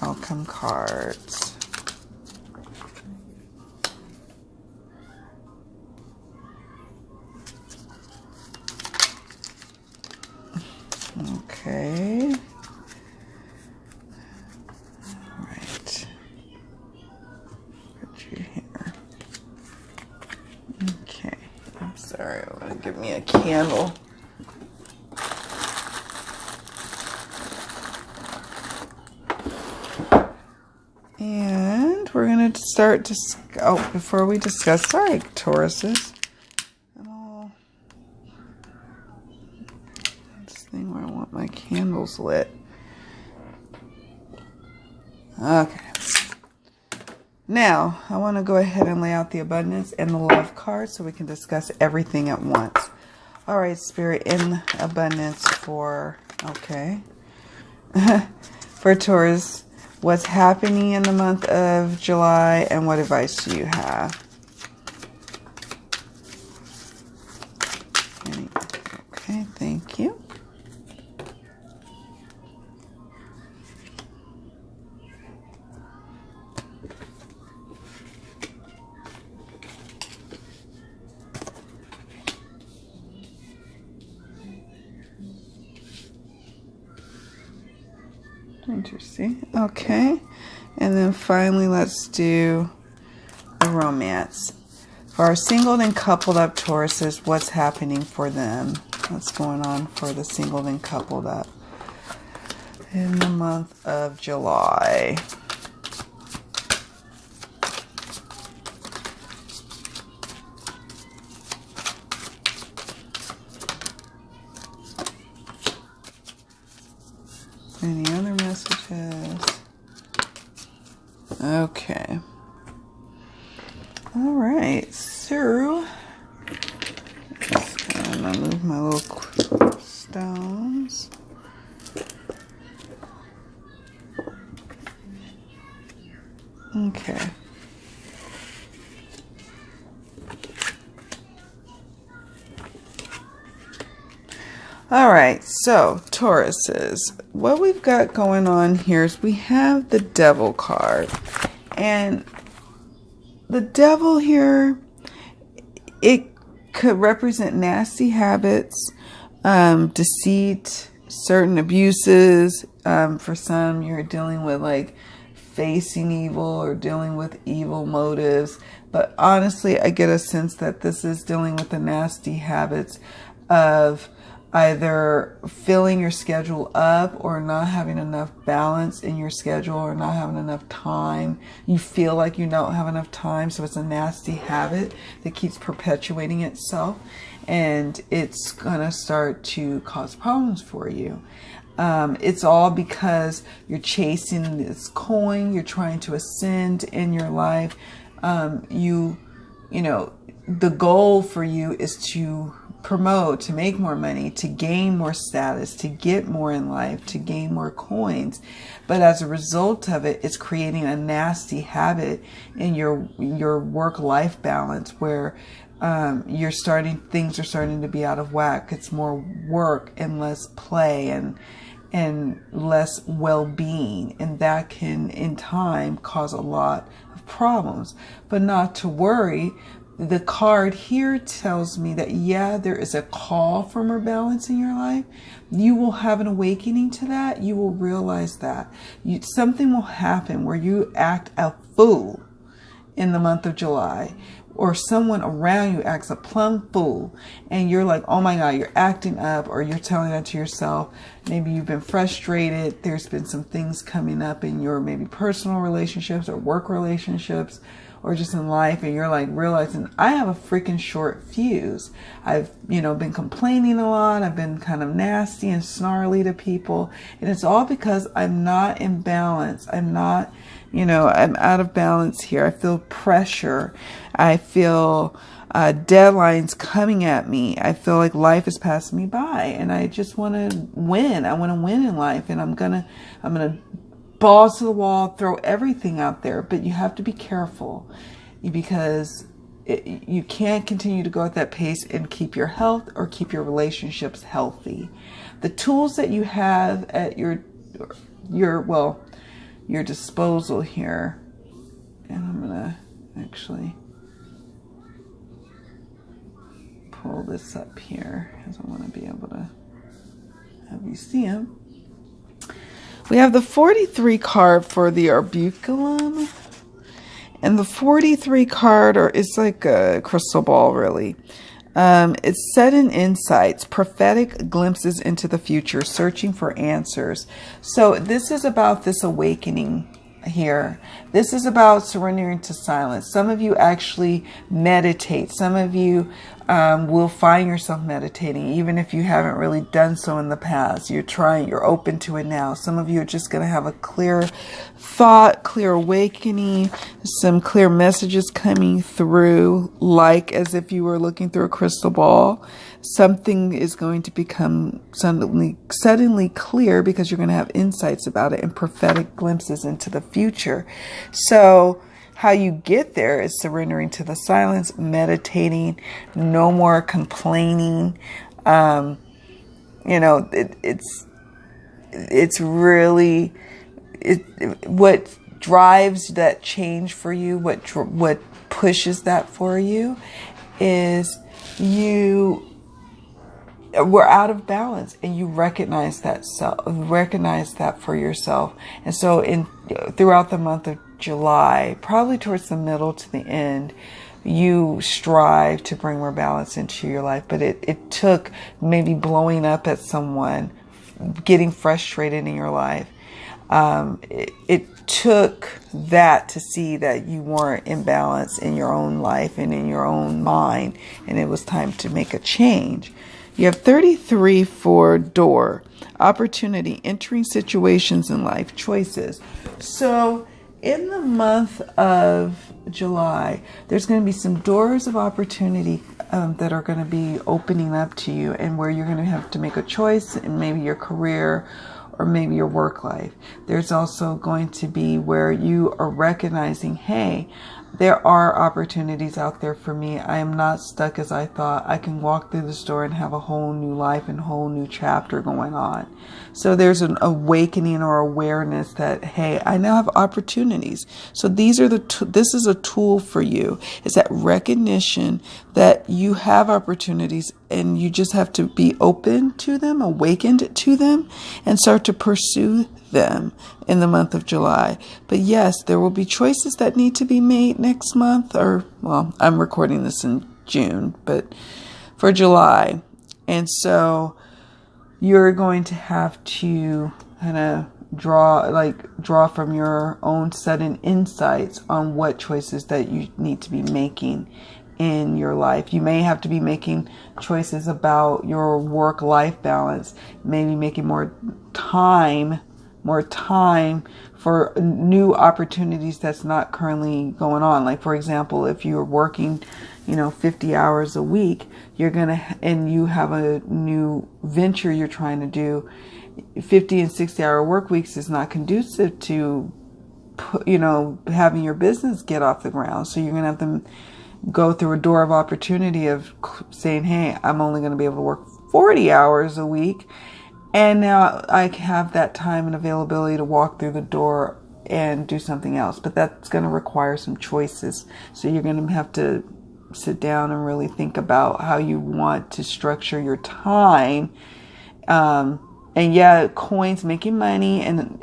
Outcome cards. Sorry, I'm going to give me a candle. And we're going to start to... Oh, before we discuss... Sorry, Tauruses. This thing where I want my candles lit. Okay. Now, I want to go ahead and lay out the abundance and the love card so we can discuss everything at once. All right, Spirit, in abundance for... Okay. For Taurus... What's happening in the month of July and what advice do you have? Okay, thank you. Interesting. Okay. And then finally, let's do a romance. For our singled and coupled up Tauruses, what's happening for them? What's going on for the singled and coupled up in the month of July? Any other messages? Okay. All right. So, I'm going to move my little stones. Okay. All right, so Tauruses, what we've got going on here is we have the Devil card. And the Devil here, it could represent nasty habits, deceit, certain abuses. For some, you're dealing with like facing evil or dealing with evil motives. But honestly, I get a sense that this is dealing with the nasty habits of either filling your schedule up or not having enough balance in your schedule or not having enough time. You feel like you don't have enough time, so it's a nasty habit that keeps perpetuating itself, and it's gonna start to cause problems for you. It's all because you're chasing this coin, you're trying to ascend in your life. You know, the goal for you is to promote, to make more money, to gain more status, to get more in life, to gain more coins. But as a result of it, it's creating a nasty habit in your work-life balance where things are starting to be out of whack. It's more work and less play and less well-being, and that can in time cause a lot of problems. But not to worry. The card here tells me that, yeah, there is a call for more balance in your life. You will have an awakening to that. You will realize that something will happen where you act a fool in the month of July, or someone around you acts a plumb fool, and you're like, oh my God, you're acting up, or you're telling that to yourself. Maybe you've been frustrated. There's been some things coming up in your maybe personal relationships or work relationships, or just in life, and you're like realizing, I have a freaking short fuse. I've, been complaining a lot. I've been kind of nasty and snarly to people, and it's all because I'm not in balance. I'm not, I'm out of balance here. I feel pressure. I feel deadlines coming at me. I feel like life is passing me by, and I just want to win. I want to win in life, and I'm gonna balls to the wall, throw everything out there. But you have to be careful, because you can't continue to go at that pace and keep your health or keep your relationships healthy. The tools that you have at your disposal here, and I'm gonna actually pull this up here because I want to be able to have you see them. We have the 43 card for the Arbuculum, and the 43 card, it's like a crystal ball really, It's sudden insights, prophetic glimpses into the future, searching for answers. So this is about this awakening here. This is about surrendering to silence. Some of you actually meditate. Some of you will find yourself meditating, even if you haven't really done so in the past. You're open to it now. Some of you are just going to have a clear thought, clear awakening, some clear messages coming through, like as if you were looking through a crystal ball. Something is going to become suddenly clear because you're going to have insights about it and prophetic glimpses into the future. So how you get there is surrendering to the silence, meditating, no more complaining. It's really what drives that change for you. What pushes that for you is we're out of balance, and you recognize that for yourself. And so throughout the month of July, probably towards the middle to the end, you strive to bring more balance into your life. But it took maybe blowing up at someone, getting frustrated in your life. It took that to see that you weren't in balance in your own life and in your own mind, and it was time to make a change. You have 33 for door, opportunity, entering situations in life, choices. So in the month of July, there's going to be some doors of opportunity that are going to be opening up to you, and where you're going to have to make a choice in maybe your career or maybe your work life. There's also going to be where you are recognizing, hey, there are opportunities out there for me. I am not stuck as I thought. I can walk through this door and have a whole new life and whole new chapter going on. So there's an awakening or awareness that, hey, I now have opportunities. So this is a tool for you. It's that recognition that you have opportunities, and you just have to be open to them, awakened to them, and start to pursue them in the month of July. But yes, there will be choices that need to be made next month, I'm recording this in June, but for July. And so you're going to have to kind of draw from your own sudden insights on what choices that you need to be making in your life. You may have to be making choices about your work-life balance, maybe making more time for new opportunities that's not currently going on. Like, for example, if you're working, 50 hours a week, and you have a new venture you're trying to do, 50 and 60-hour work weeks is not conducive to, having your business get off the ground. So you're going to have to go through a door of opportunity of saying, hey, I'm only going to be able to work 40 hours a week. And now I have that time and availability to walk through the door and do something else. But that's going to require some choices. So you're going to have to sit down and really think about how you want to structure your time. And yeah, coins, making money, and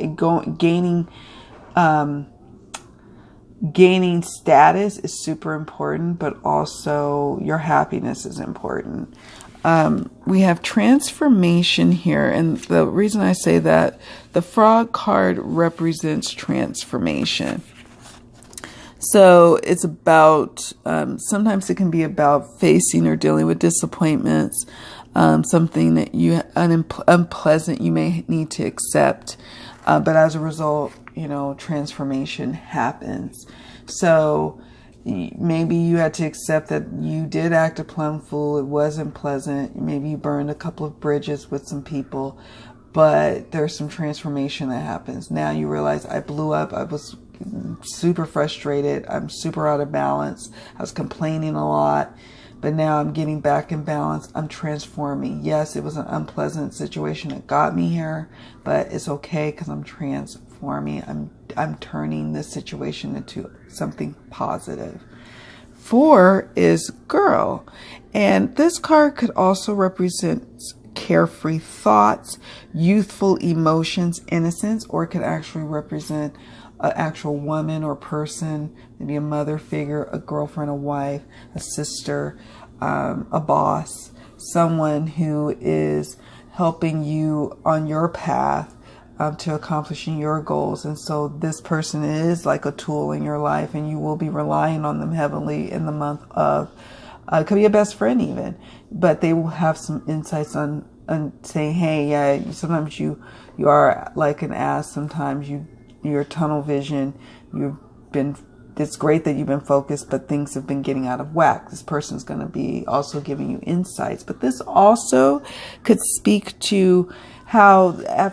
gaining status is super important, but also your happiness is important. We have transformation here, and the reason I say that, the frog card represents transformation. So it's about, sometimes it can be about facing or dealing with disappointments, something that unpleasant you may need to accept, but as a result, transformation happens. So maybe you had to accept that you did act a plum fool. It wasn't pleasant. Maybe you burned a couple of bridges with some people, but there's some transformation that happens. Now you realize, I blew up. I was super frustrated. I'm super out of balance. I was complaining a lot, but now I'm getting back in balance. I'm transforming. Yes, it was an unpleasant situation that got me here, but it's okay because I'm transforming. I'm turning this situation into something positive. 4 is girl. And this card could also represent carefree thoughts, youthful emotions, innocence, or it could actually represent an actual woman or person, maybe a mother figure, a girlfriend, a wife, a sister, a boss, someone who is helping you on your path to accomplishing your goals. And so this person is like a tool in your life, and you will be relying on them heavily in the month of, it could be a best friend even, but they will have some insights on saying, hey, yeah, sometimes you are like an ass. Sometimes you're tunnel vision. It's great that you've been focused, but things have been getting out of whack. This person's going to be also giving you insights. But this also could speak to how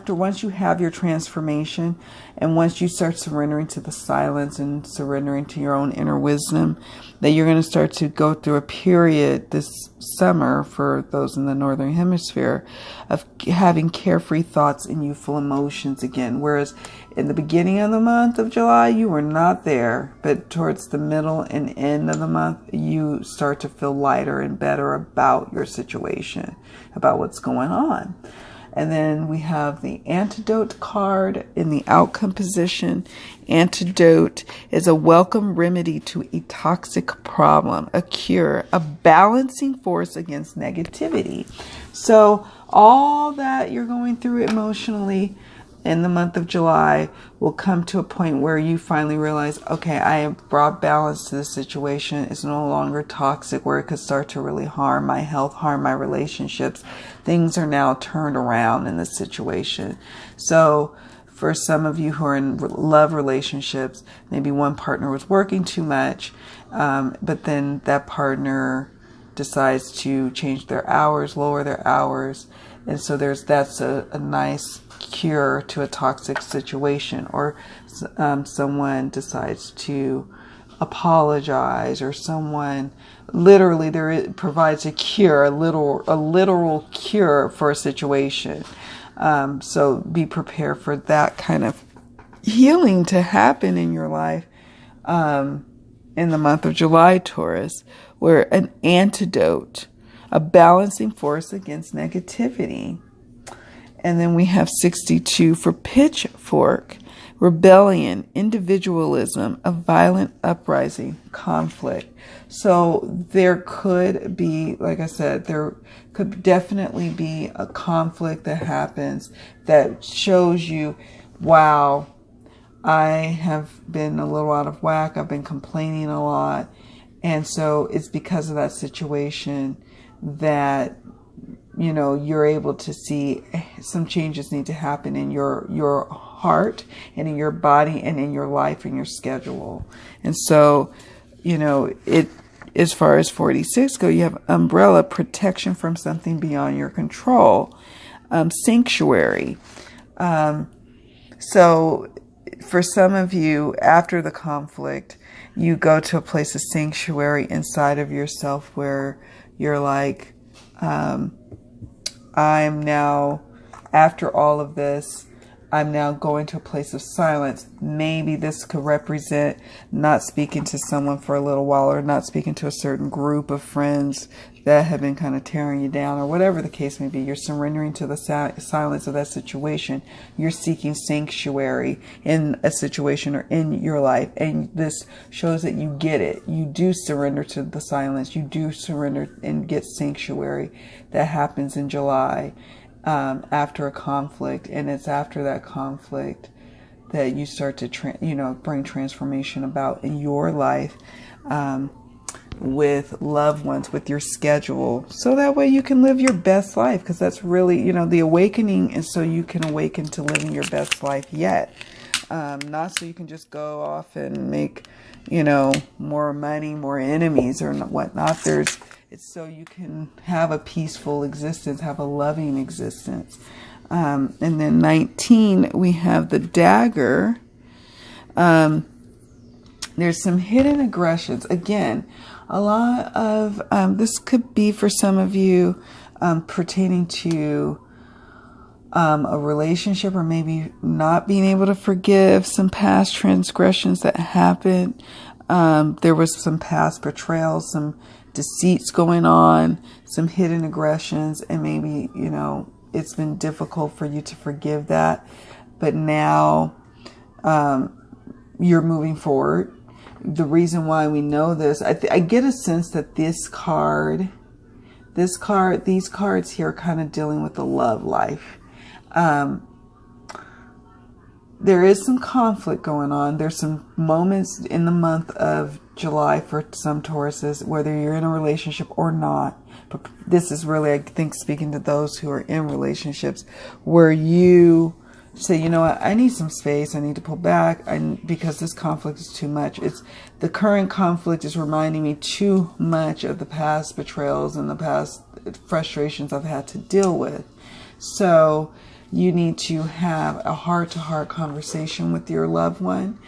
once you have your transformation and once you start surrendering to the silence and surrendering to your own inner wisdom, that you're going to start to go through a period this summer, for those in the Northern Hemisphere, of having carefree thoughts and youthful emotions again. Whereas in the beginning of the month of July, you were not there, but towards the middle and end of the month, you start to feel lighter and better about your situation, about what's going on. And then we have the antidote card in the outcome position. Antidote is a welcome remedy to a toxic problem, a cure, a balancing force against negativity. So all that you're going through emotionally in the month of July will come to a point where you finally realize, okay, I have brought balance to the situation. It's no longer toxic, where it could start to really harm my health, harm my relationships. Things are now turned around in this situation. So for some of you who are in love relationships, maybe one partner was working too much, but then that partner decides to change their hours, lower their hours. And so that's a nice cure to a toxic situation. Or someone decides to apologize, or someone literally provides a cure, a literal cure for a situation. So be prepared for that kind of healing to happen in your life in the month of July, Taurus, where an antidote, a balancing force against negativity. And then we have 62 for pitchfork, rebellion, individualism, a violent uprising, conflict. So there could be, like I said, there could definitely be a conflict that happens that shows you, wow, I have been a little out of whack. I've been complaining a lot. And so it's because of that situation that, you know, you're able to see some changes need to happen in your heart and in your body and in your life and your schedule. And so, you know, as far as 46 go, you have umbrella, protection from something beyond your control, sanctuary. So for some of you, after the conflict, you go to a place of sanctuary inside of yourself where you're like, I'm now, after all of this, I'm now going to a place of silence. Maybe this could represent not speaking to someone for a little while, or not speaking to a certain group of friends that have been kind of tearing you down, or whatever the case may be. You're surrendering to the silence of that situation. You're seeking sanctuary in a situation or in your life. And this shows that you get it. You do surrender to the silence. You do surrender and get sanctuary. That happens in July. After a conflict, and it's after that conflict that you start to bring transformation about in your life, with loved ones, with your schedule, so that way you can live your best life, because that's really, the awakening is so you can awaken to living your best life yet, not so you can just go off and make more money, more enemies or whatnot. It's so you can have a peaceful existence, have a loving existence. And then 19, we have the dagger. There's some hidden aggressions. Again, a lot of, this could be for some of you pertaining to a relationship, or maybe not being able to forgive some past transgressions that happened. There was some past betrayals, some deceits going on, some hidden aggressions, and maybe, it's been difficult for you to forgive that. But now you're moving forward. The reason why we know this, I get a sense that this card These cards here are kind of dealing with the love life. There is some conflict going on. There's some moments in the month of July for some Tauruses, whether you're in a relationship or not. But this is really, I think, speaking to those who are in relationships, where you say, you know what, I need some space. I need to pull back because this conflict is too much. The current conflict is reminding me too much of the past betrayals and the past frustrations I've had to deal with. So you need to have a heart-to-heart conversation with your loved one.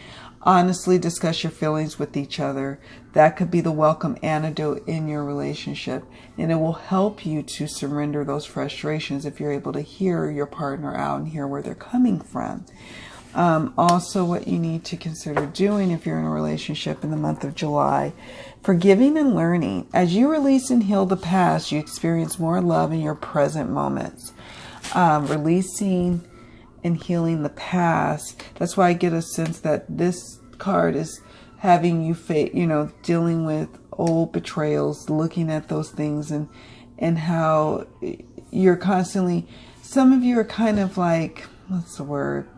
Honestly discuss your feelings with each other. That could be the welcome antidote in your relationship. And it will help you to surrender those frustrations if you're able to hear your partner out and hear where they're coming from. Also, what you need to consider doing if you're in a relationship in the month of July, forgiving and learning. As you release and heal the past, you experience more love in your present moments. Releasing and healing the past. That's why I get a sense that this card is having you dealing with old betrayals, looking at those things and how you're constantly, some of you are kind of like, what's the word?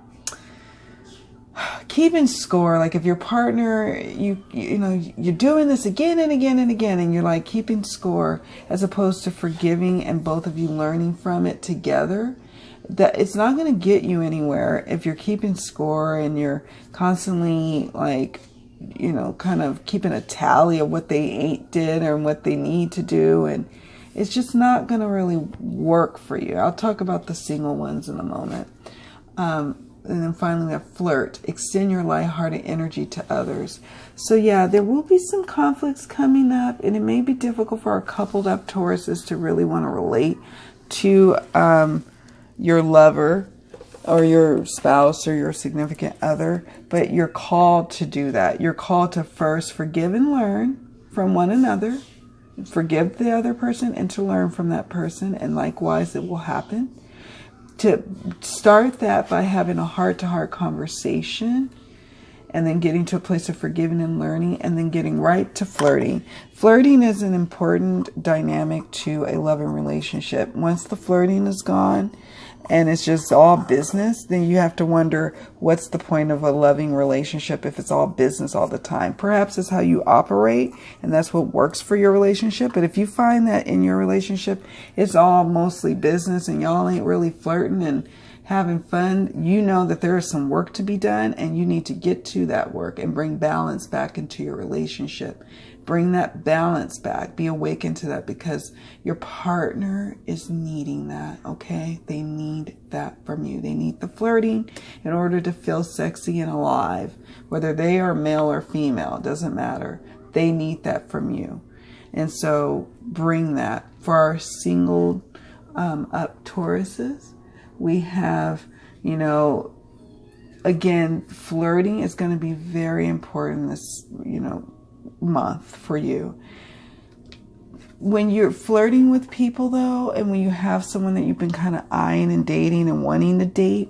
Keeping score. Like if your partner, you're doing this again and again and again, and you're like keeping score, as opposed to forgiving and both of you learning from it together. That it's not going to get you anywhere if you're keeping score and you're constantly like, kind of keeping a tally of what they did or what they need to do. And it's just not going to really work for you. I'll talk about the single ones in a moment. And then finally we have flirt. Extend your lighthearted energy to others. So yeah, there will be some conflicts coming up, and it may be difficult for our coupled up Tauruses to really want to relate to your lover or your spouse or your significant other, but you're called to do that. You're called to first forgive and learn from one another, forgive the other person and to learn from that person, and likewise it will happen. To start that by having a heart-to-heart conversation, and then getting to a place of forgiving and learning, and then getting right to flirting. Flirting is an important dynamic to a loving relationship. Once the flirting is gone and it's just all business, then you have to wonder, what's the point of a loving relationship if it's all business all the time? Perhaps it's how you operate, and that's what works for your relationship. But if you find that in your relationship, it's all mostly business and y'all ain't really flirting and having fun, you know that there is some work to be done, and you need to get to that work and bring balance back into your relationship. Bring that balance back. Be awakened to that, because your partner is needing that, okay? They need that from you. They need the flirting in order to feel sexy and alive. Whether they are male or female, it doesn't matter. They need that from you. And so bring that. For our single up Tauruses, we have, again, flirting is going to be very important this, month for you. When you're flirting with people though, and when you have someone that you've been kind of eyeing and dating and wanting to date,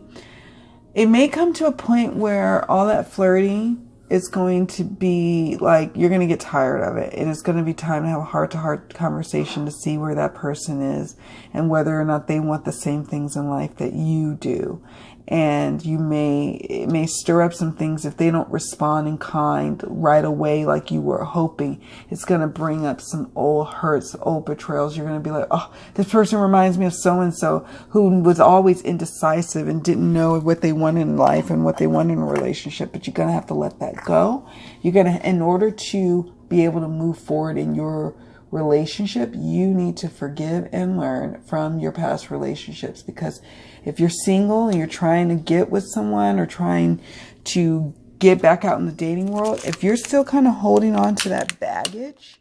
it may come to a point where all that flirting is going to be like, you're going to get tired of it, and it's going to be time to have a heart-to-heart conversation to see where that person is and whether or not they want the same things in life that you do. And it may stir up some things if they don't respond in kind right away like you were hoping. It's going to bring up some old hurts, old betrayals. You're going to be like, oh, this person reminds me of so-and-so who was always indecisive and didn't know what they wanted in life and what they wanted in a relationship. But you're going to have to let that go. You're going to, in order to be able to move forward in your relationship, you need to forgive and learn from your past relationships. Because if you're single and you're trying to get with someone or trying to get back out in the dating world, if you're still kind of holding on to that baggage,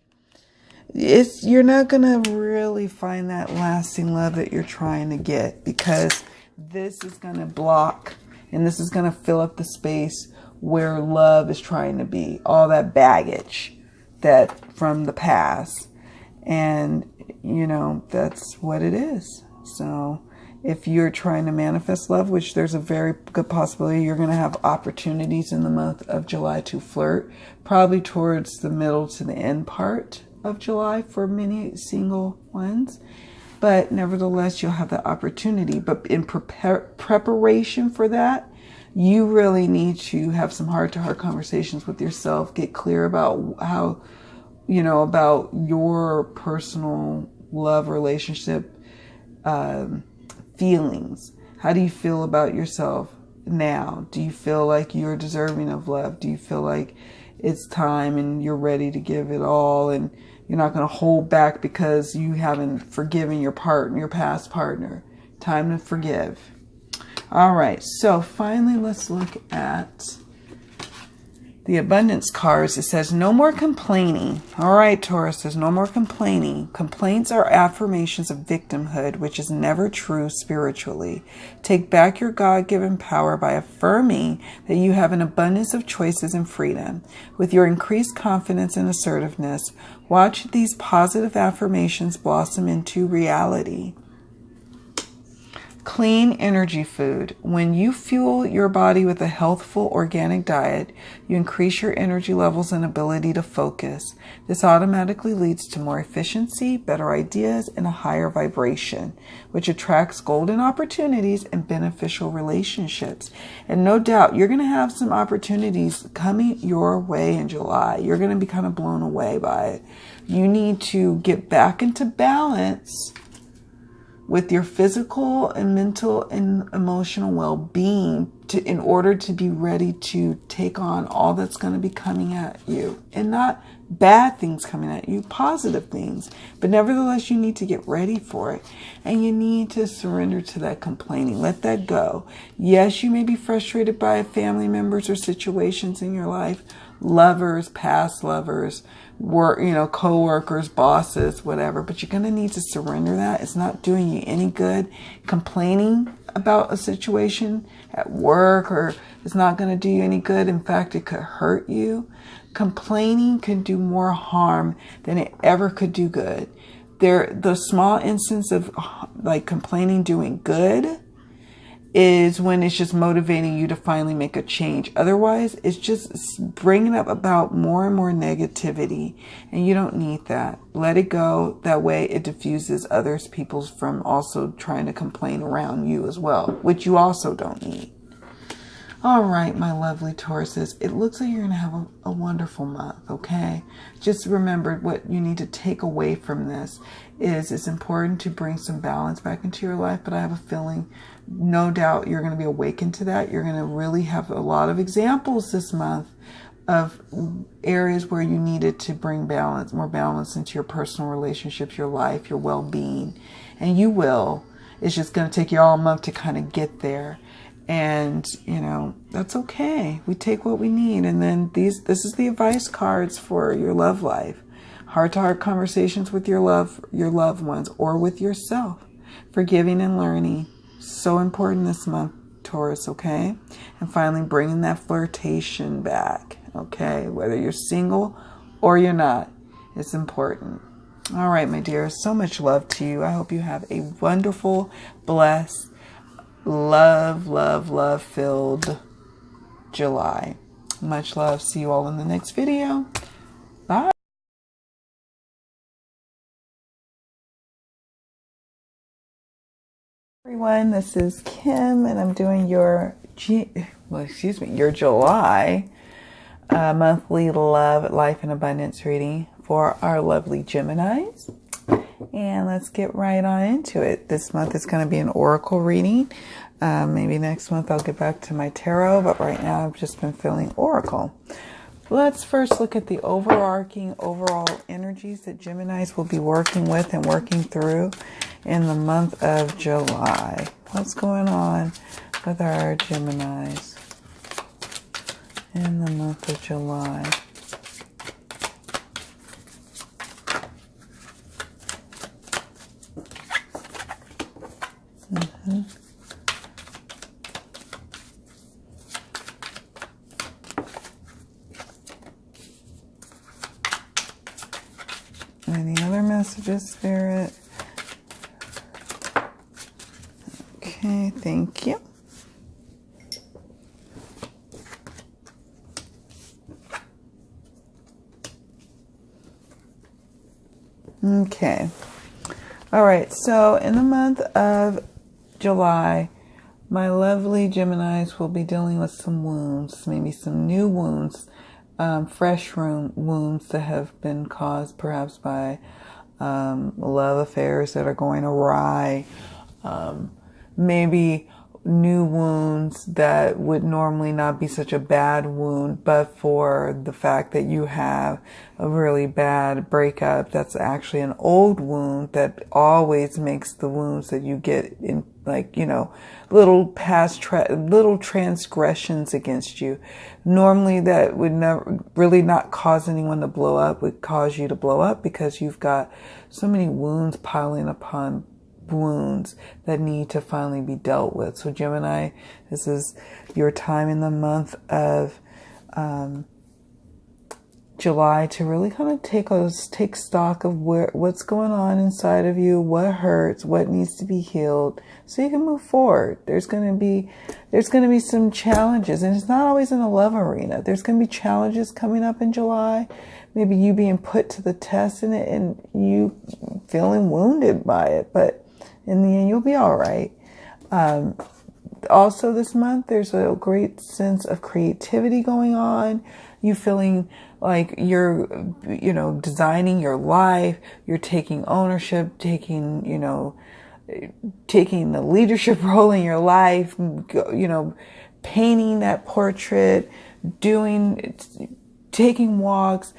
you're not going to really find that lasting love that you're trying to get, because this is going to block and this is going to fill up the space where love is trying to be. All that baggage that from the past. And, that's what it is. So if you're trying to manifest love, which there's a very good possibility you're going to have opportunities in the month of July to flirt, probably towards the middle to the end part of July for many single ones. But nevertheless, you'll have the opportunity. But in preparation for that, you really need to have some heart-to-heart conversations with yourself. Get clear about how, about your personal love relationship feelings. How do you feel about yourself now? Do you feel like you're deserving of love? Do you feel like it's time and you're ready to give it all, and you're not going to hold back because you haven't forgiven your past partner? Time to forgive. All right, so finally, let's look at the abundance cards. It says no more complaining. All right, Taurus, says no more complaining. Complaints are affirmations of victimhood, which is never true spiritually. Take back your God-given power by affirming that you have an abundance of choices and freedom. With your increased confidence and assertiveness, watch these positive affirmations blossom into reality. Clean energy food. When you fuel your body with a healthful organic diet, you increase your energy levels and ability to focus. This automatically leads to more efficiency, better ideas, and a higher vibration, which attracts golden opportunities and beneficial relationships. And no doubt, you're going to have some opportunities coming your way in July. You're going to be kind of blown away by it. You need to get back into balance with your physical and mental and emotional well-being in order to be ready to take on all that's going to be coming at you. And not bad things coming at you, positive things. But nevertheless, you need to get ready for it. And you need to surrender to that complaining. Let that go. Yes, you may be frustrated by family members or situations in your life, lovers, past lovers, work, co-workers, bosses, whatever, but you're going to need to surrender that. It's not doing you any good. Complaining about a situation at work or it's not going to do you any good. In fact, it could hurt you. Complaining can do more harm than it ever could do good. The small instance of like complaining doing good is when it's just motivating you to finally make a change. Otherwise, it's just bringing up about more and more negativity, and you don't need that. Let it go. That way it diffuses others people's from also trying to complain around you as well, which you also don't need. All right, my lovely Tauruses, it looks like you're going to have a wonderful month, okay? Just remember what you need to take away from this is it's important to bring some balance back into your life, but I have a feeling, no doubt, you're going to be awakened to that. You're going to really have a lot of examples this month of areas where you needed to bring balance, more balance into your personal relationships, your life, your well-being, and you will. It's just going to take you all month to kind of get there. And, that's okay. We take what we need. And then this is the advice cards for your love life. Heart-to-heart conversations with your loved ones or with yourself. Forgiving and learning. So important this month, Taurus, okay? And finally, bringing that flirtation back, okay? Whether you're single or you're not, it's important. All right, my dear, so much love to you. I hope you have a wonderful, blessed, love-filled July. Much love. See you all in the next video. Bye. Everyone, this is Kim, and I'm doing your July monthly love, life, and abundance reading for our lovely Geminis. And let's get right on into it. This month is going to be an oracle reading. Maybe next month I'll get back to my tarot, but right now I've just been feeling oracle. Let's first look at the overall energies that Geminis will be working with and working through in the month of July. What's going on with our Geminis in the month of July? Any other messages, Spirit? Okay, thank you. All right, so in the month of July, my lovely Geminis will be dealing with some wounds, maybe some new wounds, fresh wounds that have been caused perhaps by love affairs that are going awry, maybe new wounds that would normally not be such a bad wound, but for the fact that you have a really bad breakup, that's actually an old wound that always makes the wounds that you get in, like, you know, little little transgressions against you. Normally that would never really not cause anyone to blow up, would cause you to blow up because you've got so many wounds piling upon wounds that need to finally be dealt with. So Gemini, this is your time in the month of July to really kind of take stock of what's going on inside of you, what hurts, what needs to be healed, so you can move forward. There's going to be some challenges, and it's not always in the love arena. There's going to be challenges coming up in July. Maybe you being put to the test in it and you feeling wounded by it, but in the end, you'll be all right. Also this month, there's a great sense of creativity going on. You feeling like you're, you know, designing your life. You're taking ownership, taking the leadership role in your life, you know, painting that portrait, taking walks,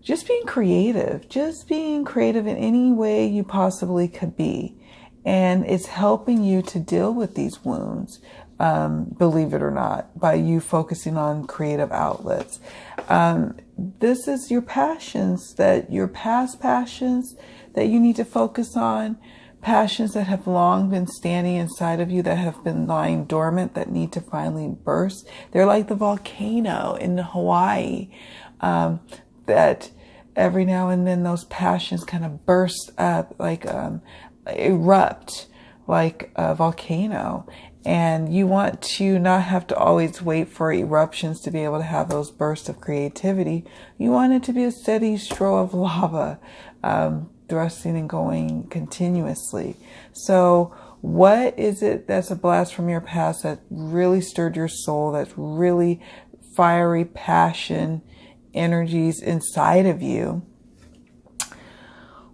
just being creative in any way you possibly could be. And it's helping you to deal with these wounds, believe it or not, by you focusing on creative outlets. This is your passions, your past passions that you need to focus on, passions that have long been standing inside of you, that have been lying dormant, that need to finally burst. They're like the volcano in Hawaii, that every now and then those passions kind of burst up, like erupt like a volcano. And you want to not have to always wait for eruptions to be able to have those bursts of creativity. You want it to be a steady stream of lava, thrusting and going continuously. So what is it that's a blast from your past that really stirred your soul, that's really fiery passion energies inside of you?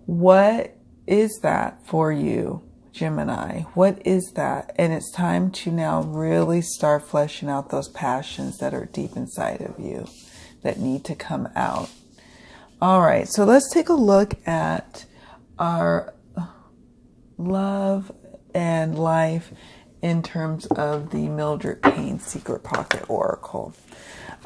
What is that for you, Gemini? What is that? And it's time to now really start fleshing out those passions that are deep inside of you that need to come out. All right, so let's take a look at our love and life in terms of the Mildred Payne Secret Pocket Oracle.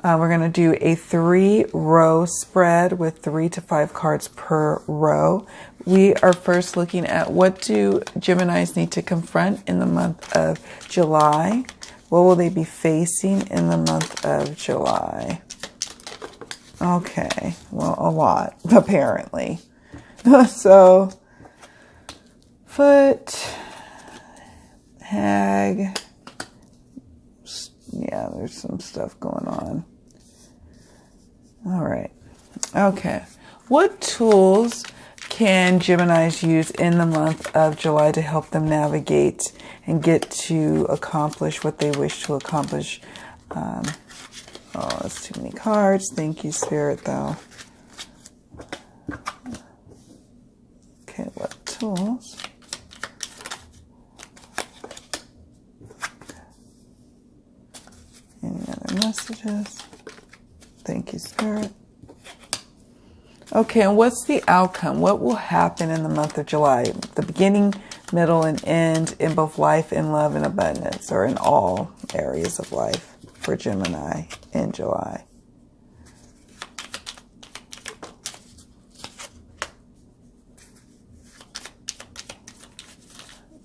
We're going to do a 3-row spread with 3 to 5 cards per row. We are first looking at what do Geminis need to confront in the month of July. What will they be facing in the month of July? Okay, well, a lot, apparently. So, Foot, Hag. Yeah, there's some stuff going on. All right. Okay. What tools can Geminis use in the month of July to help them navigate and get to accomplish what they wish to accomplish? Oh, that's too many cards. Thank you, Spirit, though. Okay, what tools? Any other messages? Thank you, Spirit. Okay, and what's the outcome? What will happen in the month of July? The beginning, middle, and end in both life and love and abundance, or in all areas of life for Gemini in July.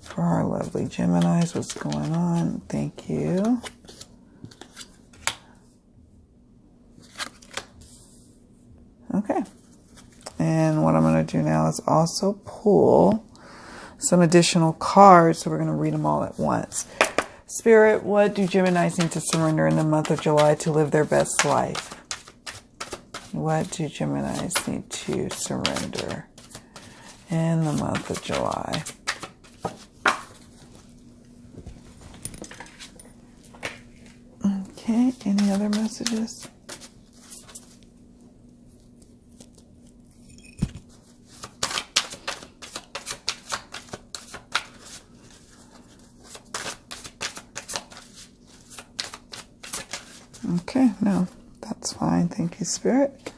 For our lovely Geminis, what's going on? Thank you. Okay. And what I'm going to do now is also pull some additional cards. So we're going to read them all at once. Spirit, what do Geminis need to surrender in the month of July to live their best life? What do Geminis need to surrender in the month of July. Okay, any other messages? Okay, no, that's fine. Thank you, Spirit.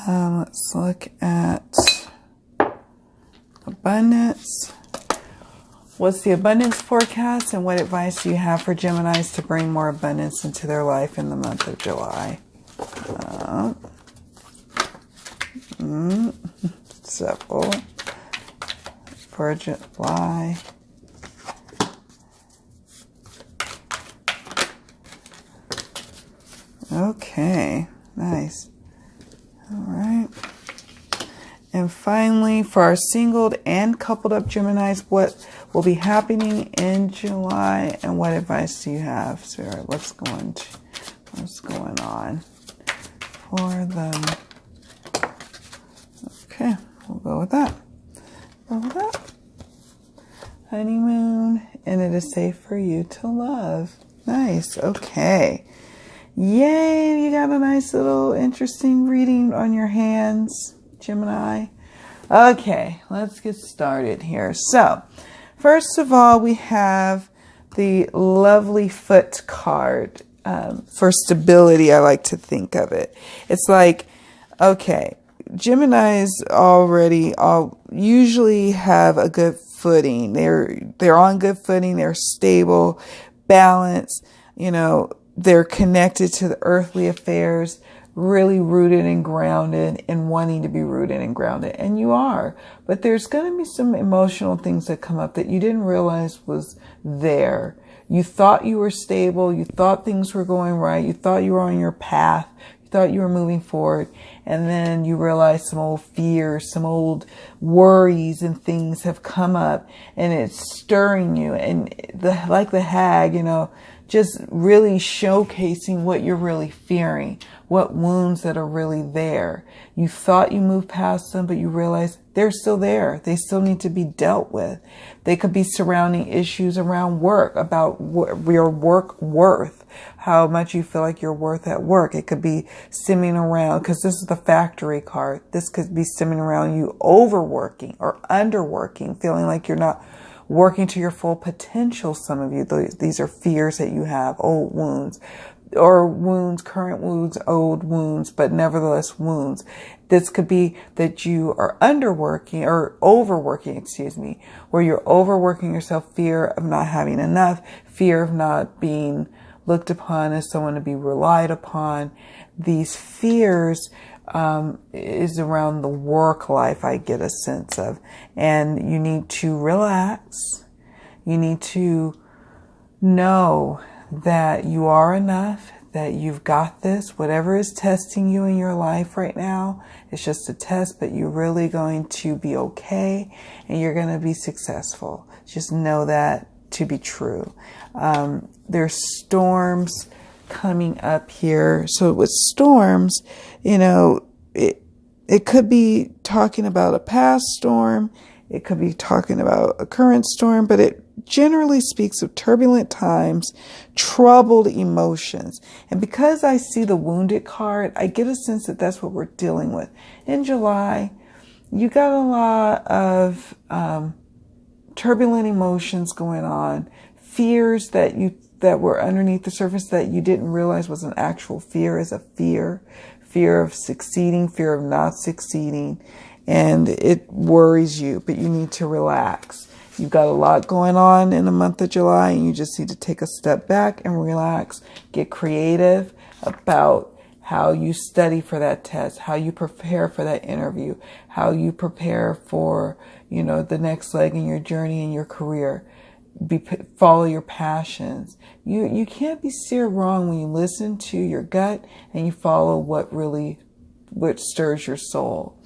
Let's look at abundance. What's the abundance forecast, and what advice do you have for Geminis to bring more abundance into their life in the month of July? Simple. For July. Okay, nice. All right. And finally, for our singled and coupled up Geminis, what will be happening in July, and what advice do you have, Sarah? What's going on for them? Okay, we'll go with that. Honeymoon, and it is safe for you to love. Nice. Okay. Yay, you got a nice little interesting reading on your hands, Gemini. Okay, let's get started here. So, first of all, we have the lovely Foot card. For stability, I like to think of it. It's like, okay, Geminis usually have a good footing. They're on good footing. They're stable, balanced, they're connected to the earthly affairs, really rooted and grounded, and wanting to be rooted and grounded. And you are. But there's going to be some emotional things that come up that you didn't realize was there. You thought you were stable. You thought things were going right. You thought you were on your path. You thought you were moving forward. And then you realize some old fears, some old worries and things have come up, and it's stirring you. And like the hag, just really showcasing what you're really fearing, what wounds that are really there. You thought you moved past them, but you realize they're still there. They still need to be dealt with. They could be surrounding issues around work, about your work worth, how much you feel like you're worth at work. It could be stemming around, because this is the Factory card. This could be stemming around you overworking or underworking, feeling like you're not working to your full potential. Some of you, these are fears that you have, old wounds, or wounds, current wounds, old wounds, but nevertheless wounds. This could be that you are underworking or overworking, where you're overworking yourself, fear of not having enough, fear of not being looked upon as someone to be relied upon. These fears is around the work life, I get a sense of. And you need to relax. You need to know that you are enough, that you've got this. Whatever is testing you in your life right now, it's just a test, but you're really going to be okay, and you're going to be successful. Just know that to be true. There's storms coming up here. So with storms, it could be talking about a past storm. It could be talking about a current storm, but it generally speaks of turbulent times, troubled emotions. And because I see the Wounded card, I get a sense that that's what we're dealing with. In July, you got a lot of turbulent emotions going on, fears that were underneath the surface that you didn't realize was an actual fear, is a fear of succeeding, fear of not succeeding, and it worries you, but you need to relax. You've got a lot going on in the month of July, and you just need to take a step back and relax. Get creative about how you study for that test, how you prepare for that interview, how you prepare for, the next leg in your journey in your career. Follow your passions. You can't be steered wrong when you listen to your gut and you follow what stirs your soul.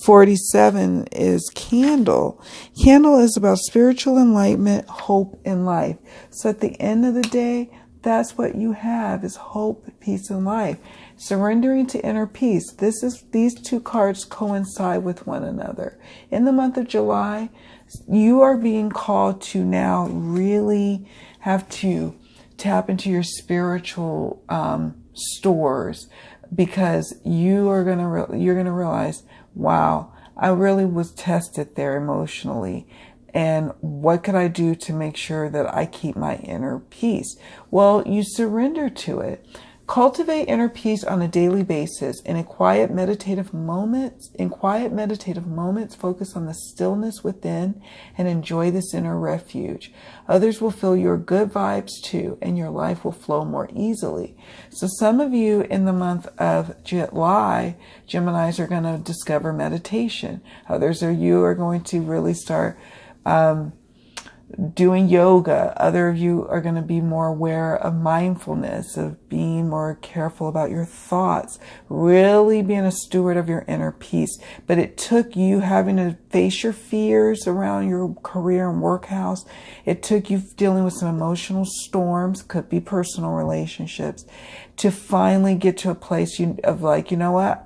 47 is Candle. Candle is about spiritual enlightenment, hope, and life. So at the end of the day, that's what you have, is hope, peace, and life. surrendering to inner peace. These two cards coincide with one another. In the month of July, you are being called to now really have to tap into your spiritual stores, because you're gonna realize, wow, I really was tested there emotionally. And what could I do to make sure that I keep my inner peace? Well, you surrender to it. Cultivate inner peace on a daily basis. In quiet meditative moments, focus on the stillness within and enjoy this inner refuge. Others will feel your good vibes too, and your life will flow more easily. So some of you in the month of July, Geminis, are going to discover meditation. Others of you are going to really start doing yoga. Other of you are going to be more aware of mindfulness, of being more careful about your thoughts, really being a steward of your inner peace. But it took you having to face your fears around your career and work house. It took you dealing with some emotional storms, could be personal relationships, to finally get to a place of like, you know what?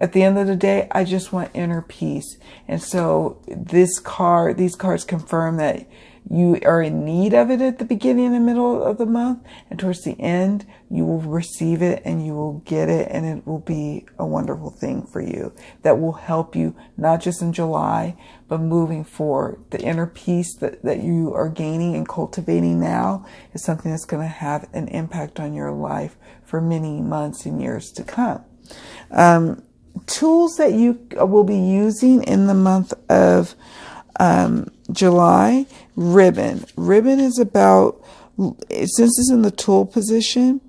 At the end of the day, I just want inner peace. And so these cards confirm that you are in need of it at the beginning and middle of the month. And towards the end, you will receive it and you will get it. And it will be a wonderful thing for you that will help you, not just in July, but moving forward. The inner peace that you are gaining and cultivating now is something that's going to have an impact on your life for many months and years to come. Tools that you will be using in the month of July, ribbon. Ribbon is about, since it's in the tool position,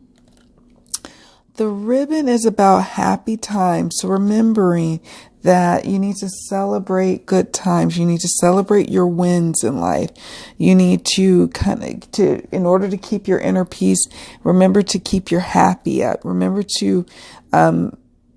the ribbon is about happy times. So remembering that you need to celebrate good times. You need to celebrate your wins in life. You need to in order to keep your inner peace, remember to keep your happy up. Remember to,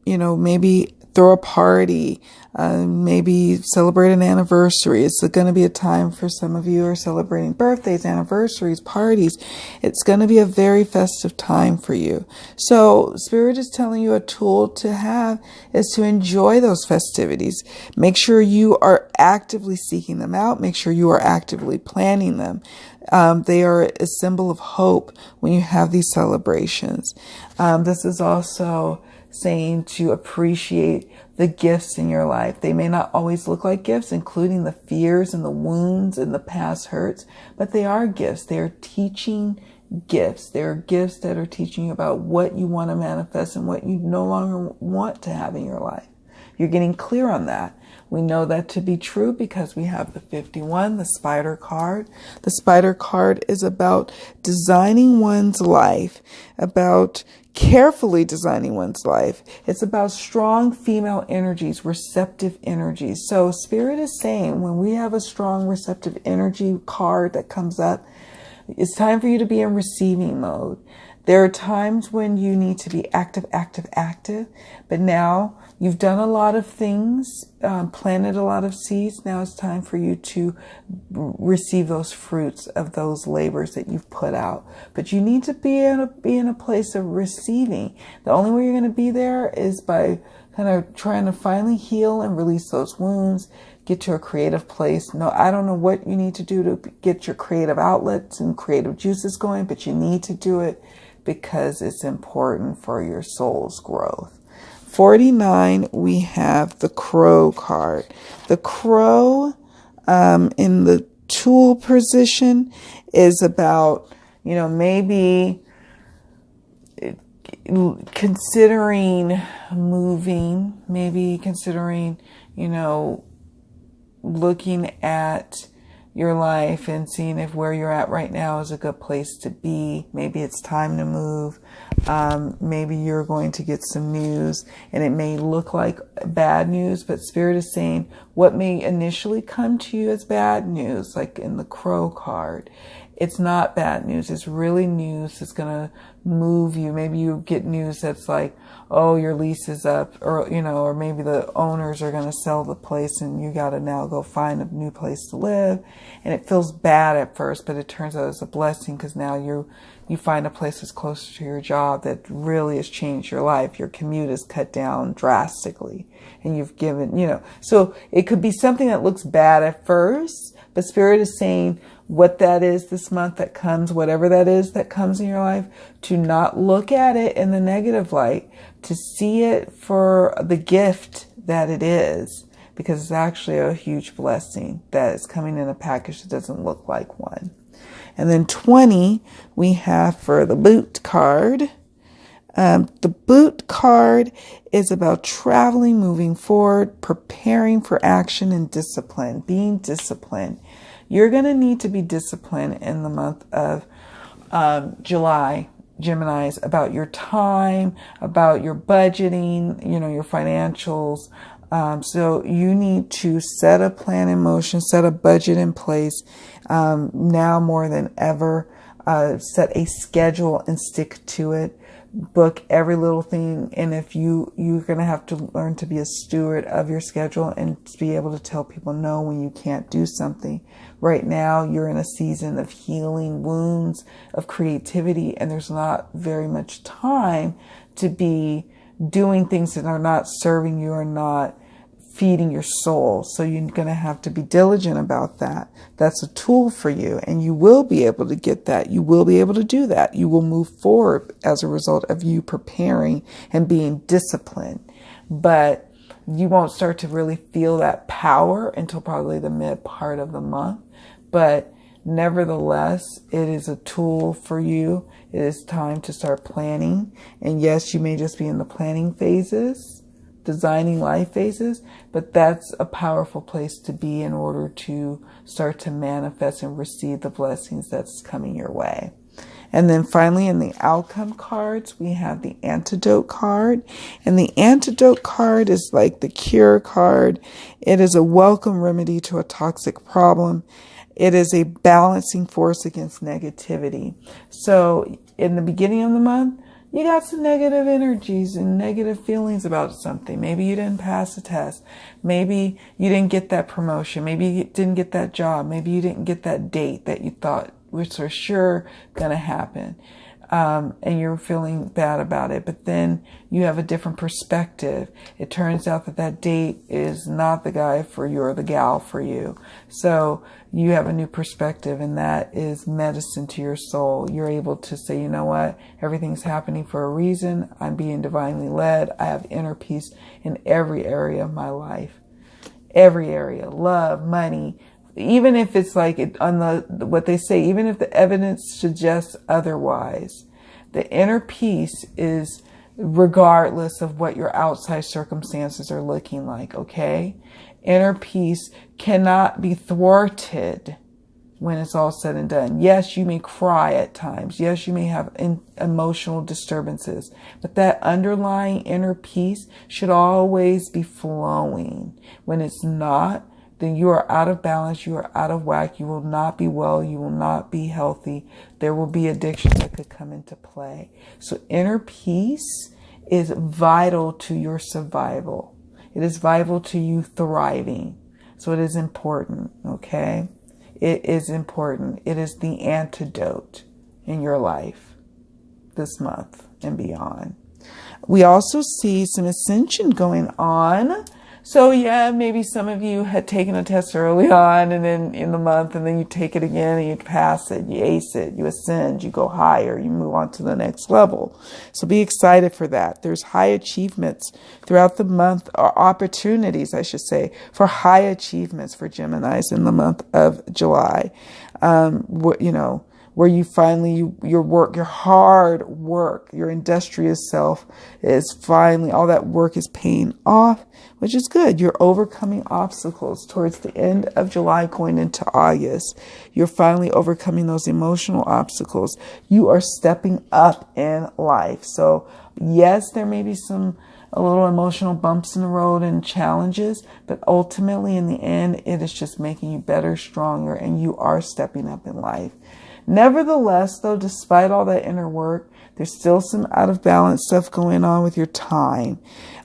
maybe throw a party, maybe celebrate an anniversary. It's going to be a time for some of you who are celebrating birthdays, anniversaries, parties. It's going to be a very festive time for you. So Spirit is telling you a tool to have is to enjoy those festivities. Make sure you are actively seeking them out. Make sure you are actively planning them. They are a symbol of hope when you have these celebrations. This is also saying to appreciate the gifts in your life. They may not always look like gifts, including the fears and the wounds and the past hurts, but they are gifts. They are teaching gifts. They are gifts that are teaching you about what you want to manifest and what you no longer want to have in your life. You're getting clear on that. We know that to be true because we have the 51, the spider card. The spider card is about designing one's life, about carefully designing one's life. It's about strong female energies, receptive energies. So Spirit is saying when we have a strong receptive energy card that comes up, it's time for you to be in receiving mode. There are times when you need to be active, but now you've done a lot of things, planted a lot of seeds. Now it's time for you to receive those fruits of those labors that you've put out. But you need to be in a place of receiving. The only way you're going to be there is by kind of trying to finally heal and release those wounds, get to a creative place. No, I don't know what you need to do to get your creative outlets and creative juices going, but you need to do it because it's important for your soul's growth. 49, we have the Crow card. The Crow in the tool position is about, maybe considering moving, maybe considering, looking at your life and seeing if where you're at right now is a good place to be. Maybe it's time to move. Maybe you're going to get some news and it may look like bad news, but Spirit is saying what may initially come to you as bad news, like in the Crow card, it's not bad news. It's really news that's going to move you. Maybe you get news that's like, oh, your lease is up, or, you know, or maybe the owners are going to sell the place and you got to now go find a new place to live. And it feels bad at first, but it turns out it's a blessing, because now you find a place that's closer to your job that really has changed your life. Your commute is cut down drastically, and you've given, you know, so it could be something that looks bad at first, but Spirit is saying what that is this month that comes, whatever that is that comes in your life, to not look at it in the negative light, to see it for the gift that it is, because it's actually a huge blessing that is coming in a package that doesn't look like one. And then 20, we have for the boot card. The boot card is about traveling, moving forward, preparing for action and discipline, being disciplined. You're going to need to be disciplined in the month of July, Geminis, about your time, about your budgeting, you know, your financials. So you need to set a plan in motion, set a budget in place, now more than ever. Set a schedule and stick to it. Book every little thing. And if you're going to have to learn to be a steward of your schedule and be able to tell people no when you can't do something. Right now, you're in a season of healing wounds, of creativity, and there's not very much time to be doing things that are not serving you or not feeding your soul. So you're going to have to be diligent about that. That's a tool for you, and you will be able to get that. You will be able to do that. You will move forward as a result of you preparing and being disciplined. But you won't start to really feel that power until probably the mid part of the month. But nevertheless, it is a tool for you. It is time to start planning. And yes, you may just be in the planning phases, designing life phases, but that's a powerful place to be in order to start to manifest and receive the blessings that's coming your way. And then finally, in the outcome cards, we have the antidote card. And the antidote card is like the cure card. It is a welcome remedy to a toxic problem. It is a balancing force against negativity. So in the beginning of the month, you got some negative energies and negative feelings about something. Maybe you didn't pass a test. Maybe you didn't get that promotion. Maybe you didn't get that job. Maybe you didn't get that date that you thought was for sure going to happen. And you're feeling bad about it. But then you have a different perspective. It turns out that that date is not the guy for you or the gal for you. So you have a new perspective, and that is medicine to your soul. You're able to say, you know what? Everything's happening for a reason. I'm being divinely led. I have inner peace in every area of my life. Every area. Love, money. Even if it's like what they say, even if the evidence suggests otherwise, the inner peace is regardless of what your outside circumstances are looking like, okay? Inner peace cannot be thwarted when it's all said and done. Yes, you may cry at times. Yes, you may have emotional disturbances, but that underlying inner peace should always be flowing. When it's not, then you are out of balance, you are out of whack, you will not be well, you will not be healthy. There will be addictions that could come into play. So inner peace is vital to your survival. It is vital to you thriving. So it is important, okay? It is important. It is the antidote in your life this month and beyond. We also see some ascension going on. So yeah, maybe some of you had taken a test early on and then in the month, and then you take it again and you pass it, you ace it, you ascend, you go higher, you move on to the next level. So be excited for that. There's high achievements throughout the month, or opportunities, I should say, for high achievements for Geminis in the month of July. Where you finally, your work, your hard work, your industrious self is finally, all that work is paying off, which is good. You're overcoming obstacles towards the end of July going into August. You're finally overcoming those emotional obstacles. You are stepping up in life. So yes, there may be a little emotional bumps in the road and challenges, but ultimately in the end, it is just making you better, stronger, and you are stepping up in life. Nevertheless, though, despite all that inner work, there's still some out of balance stuff going on with your time.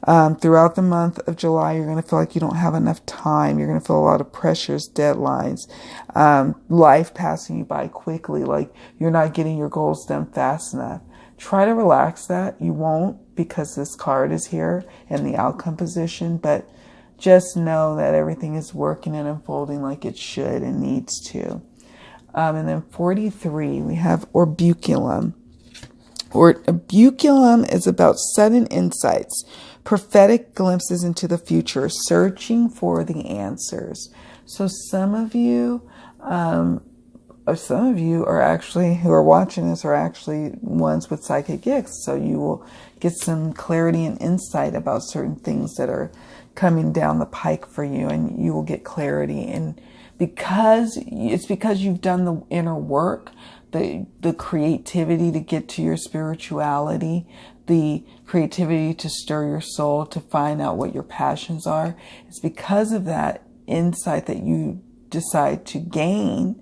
Throughout the month of July, you're going to feel like you don't have enough time. You're going to feel a lot of pressures, deadlines, life passing you by quickly, like you're not getting your goals done fast enough. Try to relax that. You won't, because this card is here in the outcome position, but just know that everything is working and unfolding like it should and needs to. And then 43, we have orbiculum. Orbiculum is about sudden insights, prophetic glimpses into the future, searching for the answers. So some of you are actually, who are watching this, are actually ones with psychic gifts. So you will get some clarity and insight about certain things that are coming down the pike for you, and you will get clarity. And because you've done the inner work, the creativity to get to your spirituality, the creativity to stir your soul, to find out what your passions are. It's because of that insight that you decide to gain.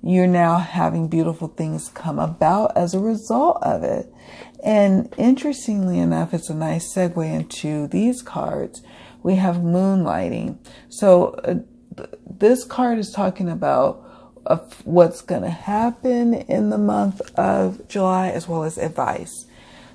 You're now having beautiful things come about as a result of it. And interestingly enough, it's a nice segue into these cards. We have moonlighting. So this card is talking about what's going to happen in the month of July, as well as advice.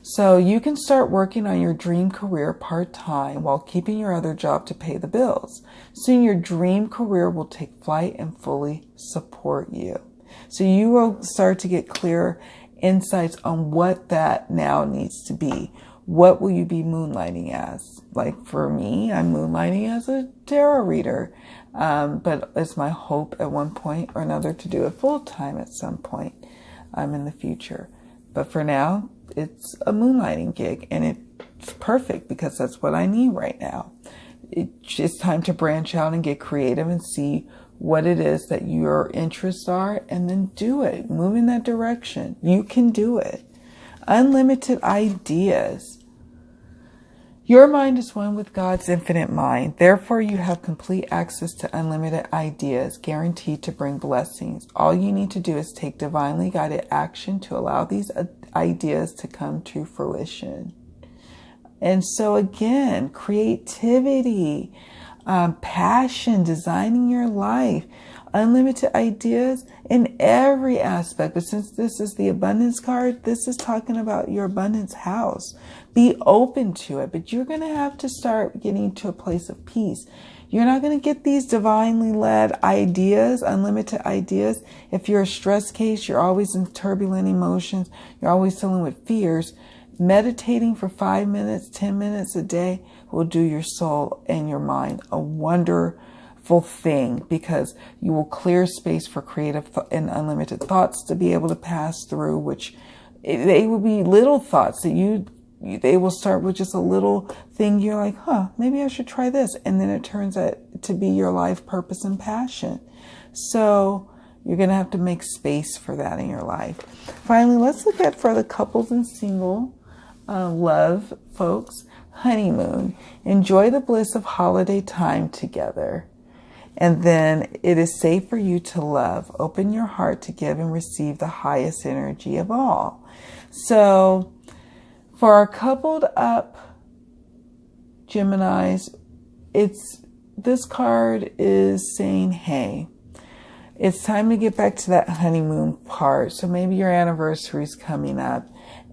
So you can start working on your dream career part-time while keeping your other job to pay the bills. Soon your dream career will take flight and fully support you. So you will start to get clear insights on what that now needs to be. What will you be moonlighting as? Like for me, I'm moonlighting as a tarot reader. But it's my hope at one point or another to do it full time at some point in the future. But for now, it's a moonlighting gig, and it's perfect because that's what I need right now. It's time to branch out and get creative and see what it is that your interests are, and then do it. Move in that direction. You can do it. Unlimited ideas. Your mind is one with God's infinite mind. Therefore, you have complete access to unlimited ideas, guaranteed to bring blessings. All you need to do is take divinely guided action to allow these ideas to come to fruition. And so again, creativity, passion, designing your life, unlimited ideas in every aspect. But since this is the abundance card, this is talking about your abundance house. Be open to it, but you're going to have to start getting to a place of peace. You're not going to get these divinely led ideas, unlimited ideas, if you're a stress case, you're always in turbulent emotions, you're always dealing with fears. Meditating for 5 minutes, 10 minutes a day will do your soul and your mind a wonderful thing, because you will clear space for creative and unlimited thoughts to be able to pass through, which they will be little thoughts that they will start with just a little thing. You're like, maybe I should try this. And then it turns out to be your life purpose and passion. So you're going to have to make space for that in your life. Finally, let's look at, for the couples and single love folks, honeymoon. Enjoy the bliss of holiday time together. And then it is safe for you to love. Open your heart to give and receive the highest energy of all. So for our coupled up Geminis, this card is saying, hey, it's time to get back to that honeymoon part. So maybe your anniversary is coming up,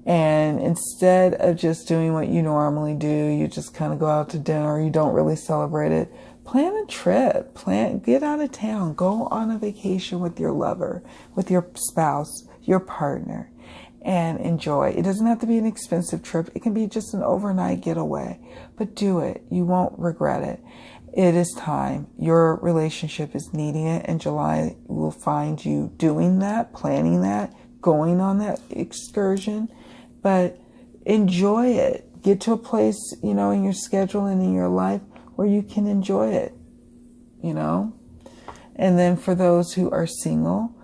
and instead of just doing what you normally do, you just kind of go out to dinner, or you don't really celebrate it. Plan a trip, get out of town, go on a vacation with your lover, with your spouse, your partner, and enjoy. It doesn't have to be an expensive trip. It can be just an overnight getaway, but do it. You won't regret it. It is time. Your relationship is needing it, and July will find you doing that, planning that, going on that excursion. But enjoy it. Get to a place, in your schedule and in your life where you can enjoy it, And then for those who are single,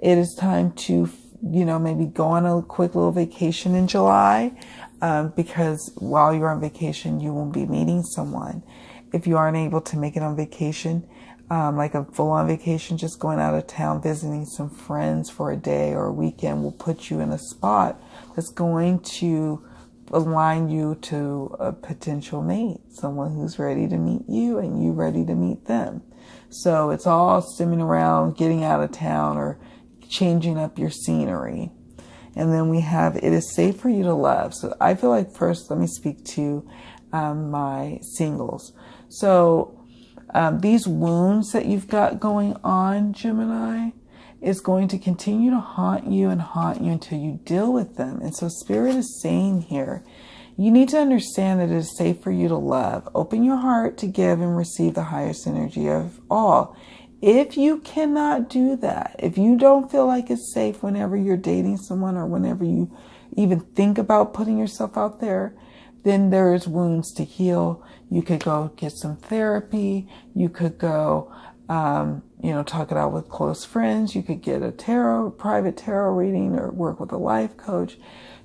it is time to, maybe go on a quick little vacation in July, because while you're on vacation, you will be meeting someone. If you aren't able to make it on vacation, like a full-on vacation, just going out of town, visiting some friends for a day or a weekend will put you in a spot that's going to align you to a potential mate, someone who's ready to meet you and you ready to meet them. So it's all stemming around getting out of town or changing up your scenery. And then we have, it is safe for you to love. So I feel like first, let me speak to my singles. So these wounds that you've got going on, Gemini, is going to continue to haunt you until you deal with them. And so Spirit is saying here, you need to understand that it is safe for you to love. Open your heart to give and receive the highest energy of all. If you cannot do that, if you don't feel like it's safe whenever you're dating someone or whenever you even think about putting yourself out there, then there's wounds to heal. You could go get some therapy. You could go, talk it out with close friends. You could get a private tarot reading or work with a life coach.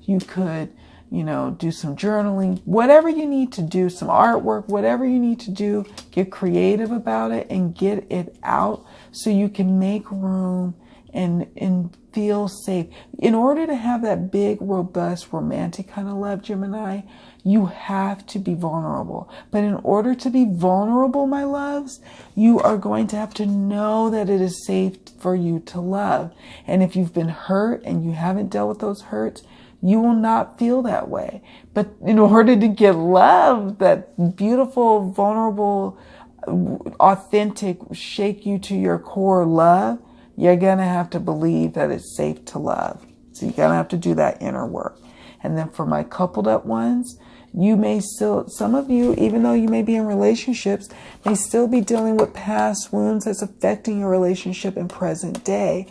You could, do some journaling, whatever you need to do, some artwork, whatever you need to do, get creative about it and get it out so you can make room and feel safe. In order to have that big, robust, romantic kind of love, Gemini, you have to be vulnerable. But in order to be vulnerable, my loves, you are going to have to know that it is safe for you to love. And if you've been hurt and you haven't dealt with those hurts, you will not feel that way. But in order to get love, that beautiful, vulnerable, authentic, shake you to your core love, you're going to have to believe that it's safe to love. So you're going to have to do that inner work. And then for my coupled up ones, you may still, some of you, even though you may be in relationships, may still be dealing with past wounds that's affecting your relationship in present day.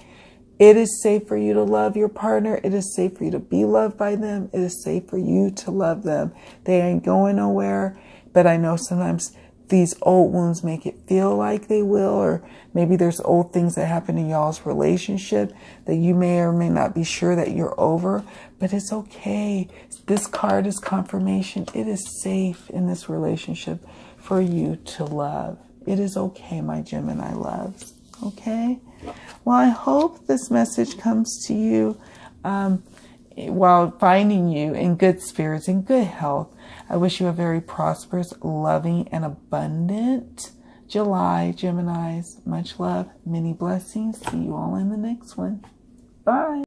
It is safe for you to love your partner. It is safe for you to be loved by them. It is safe for you to love them. They ain't going nowhere. But I know sometimes these old wounds make it feel like they will, or maybe there's old things that happen in y'all's relationship that you may or may not be sure that you're over, but it's okay. This card is confirmation. It is safe in this relationship for you to love. It is okay, my Gemini loves. Okay? Well, I hope this message comes to you while finding you in good spirits and good health. I wish you a very prosperous, loving, and abundant July, Geminis. Much love, many blessings. See you all in the next one. Bye.